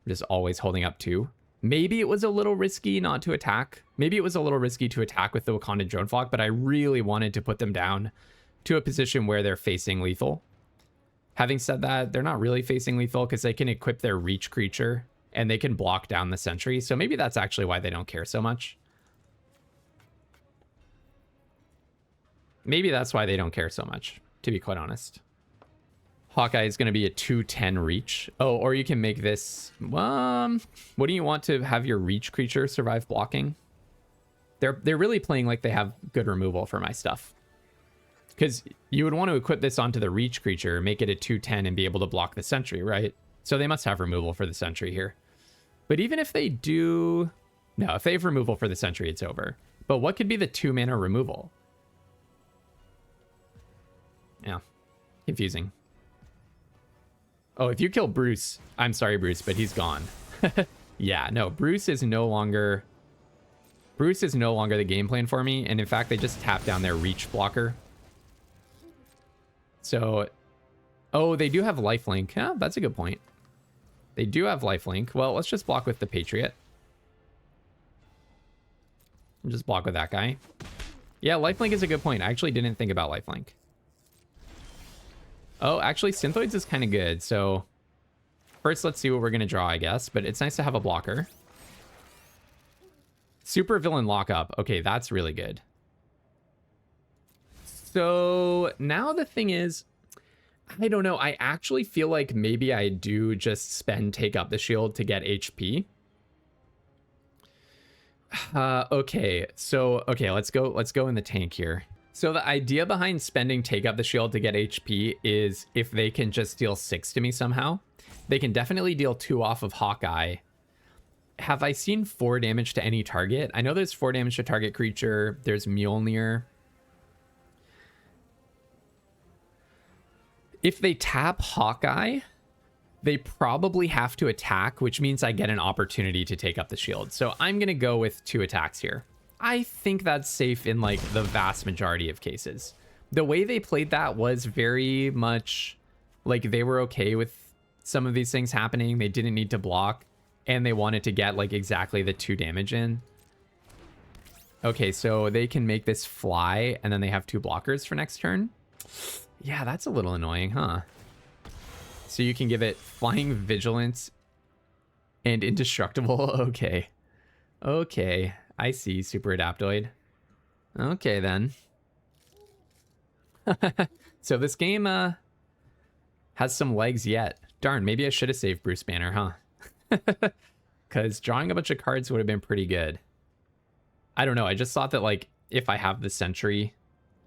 Just always holding up 2. Maybe it was a little risky not to attack. Maybe it was a little risky to attack with the Wakandan Drone Flock, but I really wanted to put them down to a position where they're facing lethal. Having said that, they're not really facing lethal because they can equip their reach creature and they can block down the Sentry. So maybe that's actually why they don't care so much. Maybe that's why they don't care so much, to be quite honest. Hawkeye is going to be a 2/10 reach. Oh, or you can make this... what do you want to have your reach creature survive blocking? They're really playing like they have good removal for my stuff. Because you would want to equip this onto the reach creature, make it a 2/10 and be able to block the Sentry, right? So they must have removal for the Sentry here. But even if they do... No, if they have removal for the Sentry, it's over. But what could be the 2-mana removal? Yeah, confusing. Oh, if you kill Bruce, I'm sorry, Bruce, but he's gone. Yeah, no, Bruce is no longer the game plan for me. And in fact, they just tap down their reach blocker. So, oh, they do have lifelink. Yeah, that's a good point. They do have lifelink. Well, let's just block with the Patriot. And just block with that guy. Yeah, lifelink is a good point. I actually didn't think about lifelink. Oh, actually, Synthoids is kind of good. So first, let's see what we're going to draw, I guess. But it's nice to have a blocker. Super Villain Lockup. Okay, that's really good. So now the thing is, I don't know. I actually feel like maybe I do just spend Take Up the Shield to get HP. Okay, so, okay, let's go in the tank here. So the idea behind spending Take Up the Shield to get HP is if they can just deal 6 to me somehow. They can definitely deal 2 off of Hawkeye. Have I seen 4 damage to any target? I know there's 4 damage to target creature. There's Mjolnir. If they tap Hawkeye, they probably have to attack, which means I get an opportunity to Take Up the Shield. So I'm going to go with 2 attacks here. I think that's safe in like the vast majority of cases. The way they played that was very much like they were okay with some of these things happening. They didn't need to block and they wanted to get like exactly the 2 damage in. Okay, so they can make this fly and then they have 2 blockers for next turn. Yeah, that's a little annoying, huh? So you can give it Flying Vigilance and Indestructible. Okay. Okay. I see, Super Adaptoid. Okay, then. So this game has some legs yet. Darn, maybe I should have saved Bruce Banner, huh? Because drawing a bunch of cards would have been pretty good. I don't know. I just thought that, like, if I have the Sentry,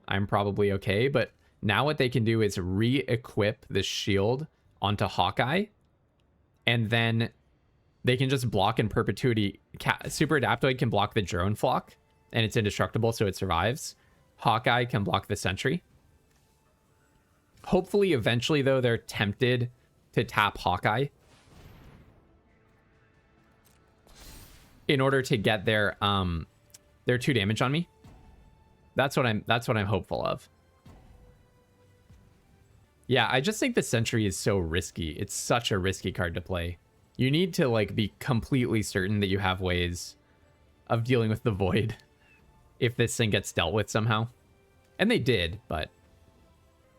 I'm probably okay. But now what they can do is re-equip the shield onto Hawkeye. And then they can just block in perpetuity. Super Adaptoid can block the drone flock, and it's indestructible, so it survives. Hawkeye can block the Sentry. Hopefully, eventually, though, they're tempted to tap Hawkeye in order to get their 2 damage on me. That's what I'm hopeful of. Yeah, I just think the Sentry is so risky. It's such a risky card to play. You need to like be completely certain that you have ways of dealing with the Void if this thing gets dealt with somehow. And they did, but...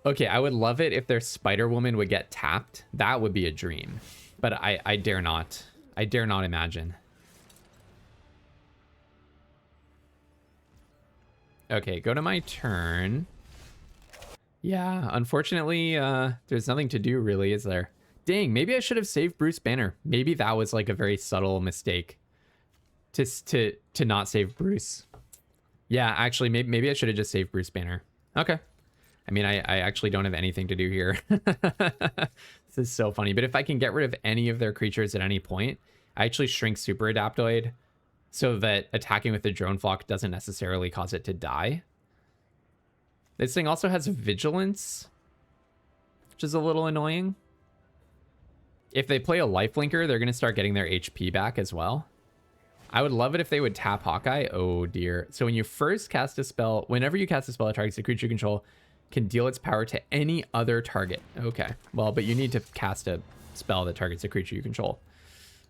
Okay, I would love it if their Spider-Woman would get tapped. That would be a dream. But I dare not. I dare not imagine. Okay, go to my turn. Yeah, unfortunately, there's nothing to do really, is there? Dang, maybe I should have saved Bruce Banner. Maybe that was like a very subtle mistake to not save Bruce. Yeah, actually, maybe I should have just saved Bruce Banner. Okay. I mean, I actually don't have anything to do here. This is so funny. But if I can get rid of any of their creatures at any point, I actually shrink Super Adaptoid so that attacking with the drone flock doesn't necessarily cause it to die. This thing also has Vigilance, which is a little annoying. If they play a lifelinker, they're going to start getting their HP back as well. I would love it if they would tap Hawkeye. Oh, dear. So when you first cast a spell, whenever you cast a spell that targets a creature you control, can deal its power to any other target. Okay. Well, but you need to cast a spell that targets a creature you control.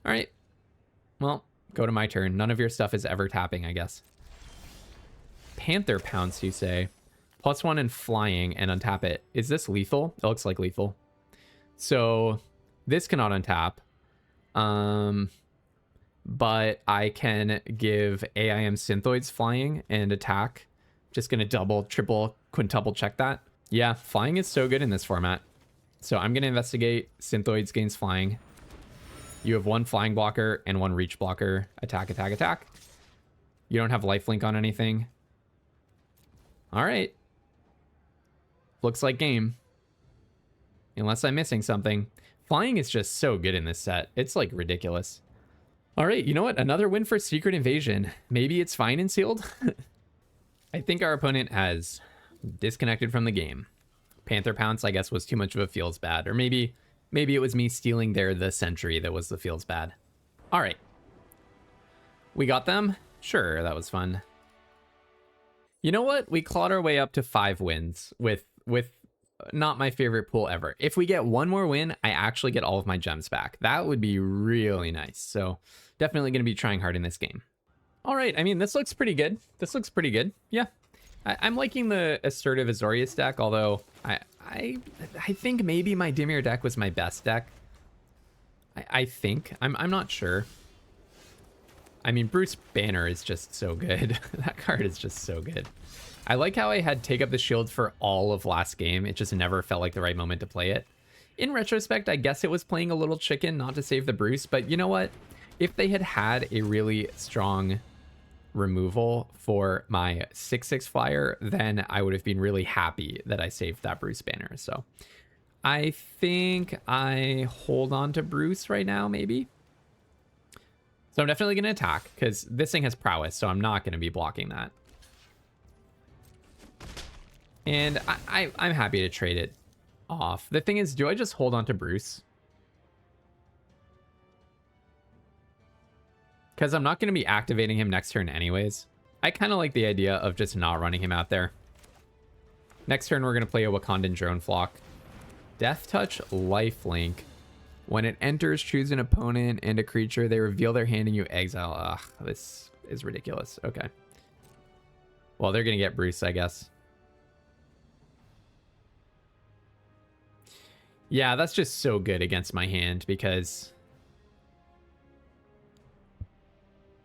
All right. Well, go to my turn. None of your stuff is ever tapping, I guess. Panther Pounce, you say. +1 and flying and untap it. Is this lethal? It looks like lethal. So this cannot untap. But I can give AIM Synthoids flying and attack. Just going to double, triple, quintuple check that. Yeah, flying is so good in this format. So I'm going to investigate. Synthoids gains flying. You have 1 flying blocker and 1 reach blocker. Attack, attack, attack. You don't have lifelink on anything. All right. Looks like game. Unless I'm missing something. Flying is just so good in this set. It's like ridiculous. All right, you know what? Another win for Secret Invasion. Maybe it's fine and sealed. I think our opponent has disconnected from the game. Panther Pounce, I guess, was too much of a feels bad. Or maybe it was me stealing the sentry that was the feels bad. All right. We got them? Sure, that was fun. You know what? We clawed our way up to 5 wins with not my favorite pool ever. If we get one more win, I actually get all of my gems back. That would be really nice. So definitely going to be trying hard in this game. All right. I mean, this looks pretty good. This looks pretty good. Yeah. I'm liking the assertive Azorius deck, although I think maybe my Dimir deck was my best deck. I think. I'm not sure. I mean, Bruce Banner is just so good. That card is just so good. I like how I had Take Up the Shield for all of last game. It just never felt like the right moment to play it. In retrospect, I guess it was playing a little chicken not to save the Bruce, but you know what? If they had had a really strong removal for my 6/6 flyer, then I would have been really happy that I saved that Bruce Banner. So I think I hold on to Bruce right now, maybe. So I'm definitely going to attack because this thing has prowess, so I'm not going to be blocking that. And I'm happy to trade it off. The thing is, do I just hold on to Bruce? Because I'm not going to be activating him next turn anyways. I kind of like the idea of just not running him out there. Next turn, we're going to play a Wakandan Drone Flock. Death Touch Lifelink. When it enters, choose an opponent and a creature. They reveal their hand and you exile. Ugh, this is ridiculous. Okay. Well, they're going to get Bruce, I guess. Yeah, that's just so good against my hand because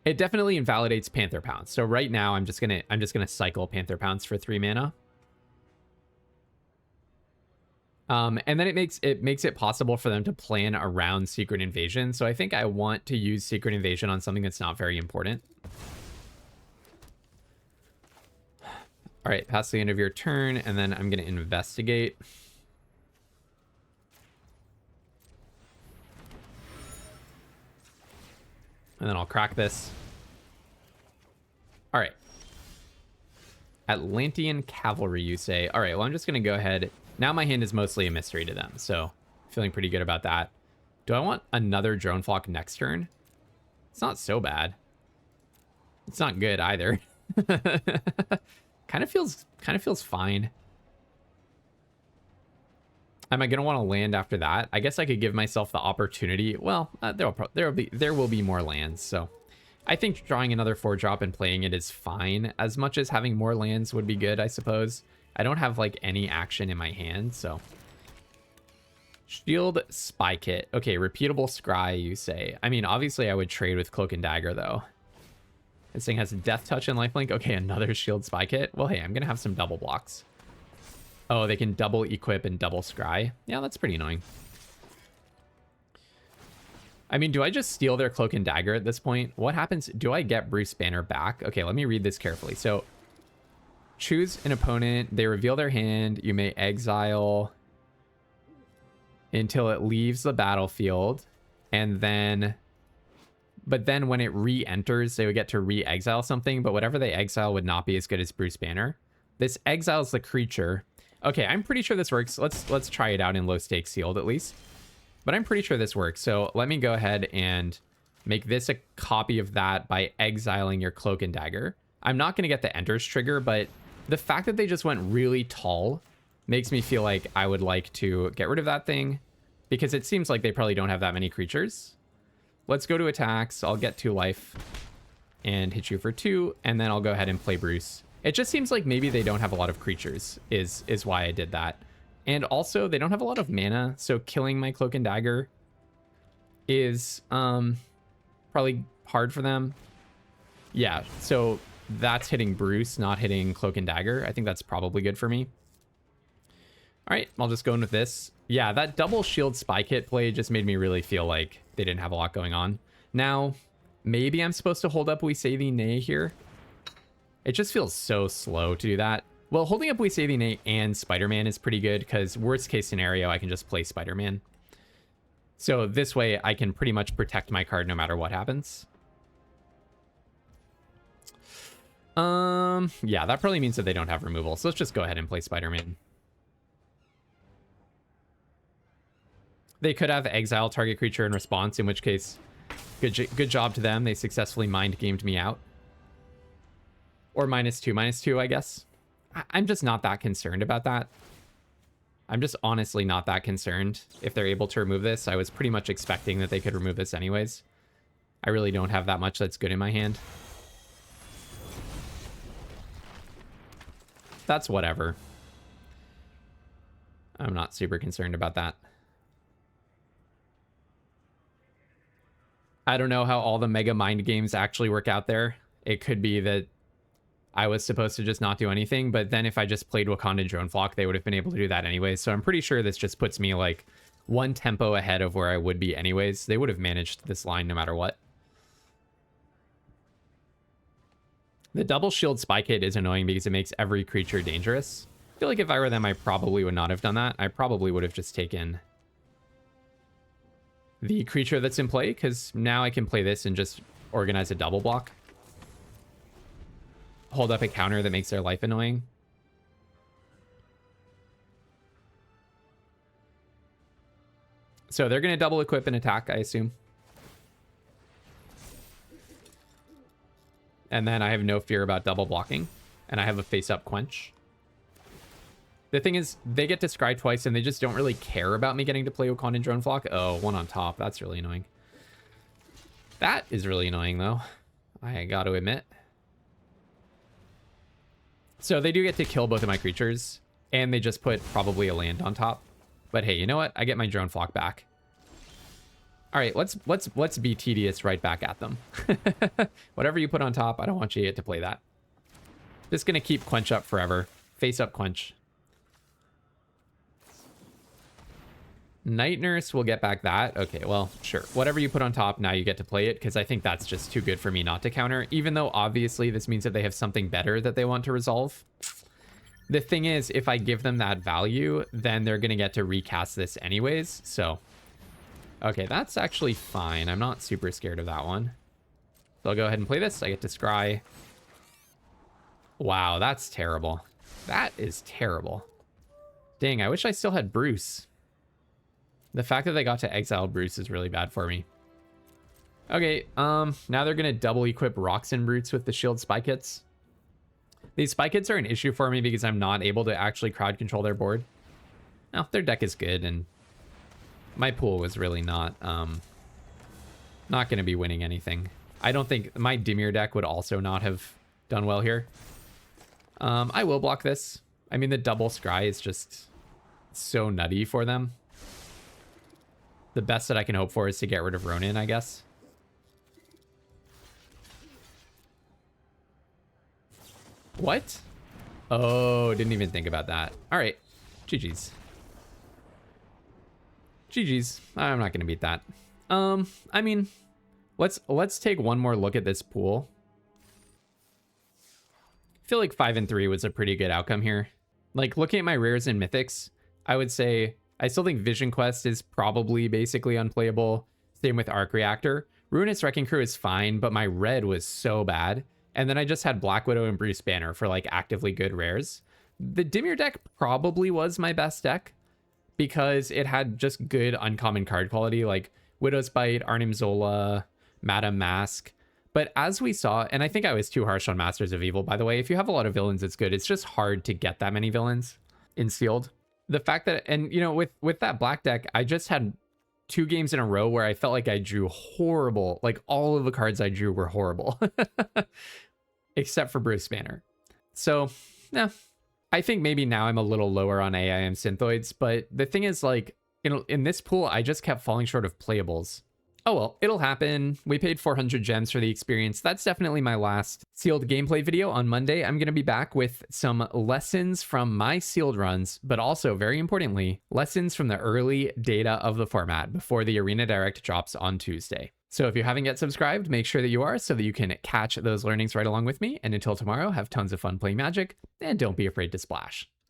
it definitely invalidates Panther Pounce. So right now I'm just gonna cycle Panther Pounce for 3 mana. And then it makes it possible for them to plan around Secret Invasion. So I think I want to use Secret Invasion on something that's not very important. All right, past the end of your turn, and then I'm gonna investigate. And then I'll crack this. All right. Atlantean Cavalry, you say. All right, well, I'm just going to go ahead. Now my hand is mostly a mystery to them, so feeling pretty good about that. Do I want another Drone Flock next turn? It's not so bad. It's not good either. Kind of feels fine. Am I going to want to land after that? I guess I could give myself the opportunity. Well, there will be more lands, so I think drawing another 4-drop and playing it is fine. As much as having more lands would be good, I suppose. I don't have like any action in my hand, so. Shield Spy Kit. Okay, repeatable scry, you say. I mean, obviously I would trade with Cloak and Dagger, though. This thing has Death Touch and Lifelink. Okay, another Shield Spy Kit. Well, hey, I'm going to have some double blocks. Oh, they can double equip and double scry. Yeah, that's pretty annoying. I mean, do I just steal their Cloak and Dagger at this point? What happens? Do I get Bruce Banner back? Okay, let me read this carefully. So, choose an opponent. They reveal their hand. You may exile until it leaves the battlefield. And then... But then when it re-enters, they would get to re-exile something. But whatever they exile would not be as good as Bruce Banner. This exiles the creature. Okay, I'm pretty sure this works. Let's try it out in low stakes sealed at least. But I'm pretty sure this works. So let me go ahead and make this a copy of that by exiling your Cloak and Dagger. I'm not going to get the enters trigger, but the fact that they just went really tall makes me feel like I would like to get rid of that thing, because it seems like they probably don't have that many creatures. Let's go to attacks. I'll get 2 life and hit you for 2, and then I'll go ahead and play Bruce. It just seems like maybe they don't have a lot of creatures is why I did that. And also, they don't have a lot of mana, so killing my Cloak and Dagger is probably hard for them. Yeah, so that's hitting Bruce, not hitting Cloak and Dagger. I think that's probably good for me. All right, I'll just go in with this. Yeah, that double Shield Spy Kit play just made me really feel like they didn't have a lot going on. Now, maybe I'm supposed to hold up We Say Thee Nay here. It just feels so slow to do that. Well, holding up We Say Thee Nay and Spider-Man is pretty good, because worst case scenario, I can just play Spider-Man. So this way, I can pretty much protect my card no matter what happens. Yeah, that probably means that they don't have removal. So let's just go ahead and play Spider-Man. They could have exile target creature in response, in which case, good job to them. They successfully mind-gamed me out. Or -2, I guess. I'm just not that concerned about that. I'm just honestly not that concerned if they're able to remove this. I was pretty much expecting that they could remove this anyways. I really don't have that much that's good in my hand. That's whatever. I'm not super concerned about that. I don't know how all the mega mind games actually work out there. It could be that I was supposed to just not do anything, but then if I just played Wakandan Drone Flock, they would have been able to do that anyways. So I'm pretty sure this just puts me like 1 tempo ahead of where I would be anyways. They would have managed this line no matter what. The double Shield Spy Kit is annoying because it makes every creature dangerous. I feel like if I were them, I probably would not have done that. I probably would have just taken the creature that's in play, because now I can play this and just organize a double block. Hold up a counter that makes their life annoying. So they're going to double equip and attack, I assume. And then I have no fear about double blocking. And I have a face-up quench. The thing is, they get to scry twice, and they just don't really care about me getting to play Wakandan Drone Flock. Oh, 1 on top. That's really annoying. That is really annoying, though. I got to admit. So they do get to kill both of my creatures, and they just put probably a land on top. But hey, you know what? I get my Drone Flock back. All right, let's be tedious right back at them. Whatever you put on top, I don't want you to get to play that. Just gonna keep Quench up forever. Face up Quench. Night Nurse will get back that. Okay, well, sure. Whatever you put on top, now you get to play it, because I think that's just too good for me not to counter, even though obviously this means that they have something better that they want to resolve. The thing is, if I give them that value, then they're going to get to recast this anyways, so... Okay, that's actually fine. I'm not super scared of that one. So I'll go ahead and play this. I get to scry. Wow, that's terrible. That is terrible. Dang, I wish I still had Bruce. The fact that they got to exile Bruce is really bad for me. Okay, now they're going to double equip Roxanne Brutes with the Shield Spy Kits. These Spy Kits are an issue for me because I'm not able to actually crowd control their board. Now, their deck is good, and my pool was really not going to be winning anything. I don't think my Dimir deck would also not have done well here. I will block this. I mean, the double scry is just so nutty for them. The best that I can hope for is to get rid of Ronin, I guess. What? Oh, didn't even think about that. All right. GG's. GG's. I'm not going to beat that. I mean, let's take one more look at this pool. I feel like 5 and 3 was a pretty good outcome here. Like, looking at my rares and mythics, I would say I still think Vision Quest is probably basically unplayable. Same with Arc Reactor. Ruinous Wrecking Crew is fine, but my red was so bad. And then I just had Black Widow and Bruce Banner for like actively good rares. The Dimir deck probably was my best deck because it had just good uncommon card quality like Widow's Bite, Arnim Zola, Madame Mask. But as we saw, and I think I was too harsh on Masters of Evil, by the way, if you have a lot of villains, it's good. It's just hard to get that many villains in sealed. The fact that, and you know, with that black deck, I just had 2 games in a row where I felt like I drew horrible. Like all of the cards I drew were horrible. Except for Bruce Banner. So, yeah, I think maybe now I'm a little lower on AIM Synthoids, but the thing is, like, in this pool, I just kept falling short of playables. Oh well, it'll happen. We paid 400 gems for the experience. That's definitely my last sealed gameplay video. On Monday, I'm going to be back with some lessons from my sealed runs, but also, very importantly, lessons from the early data of the format before the Arena Direct drops on Tuesday. So if you haven't yet subscribed, make sure that you are so that you can catch those learnings right along with me. And until tomorrow, have tons of fun playing Magic and don't be afraid to splash.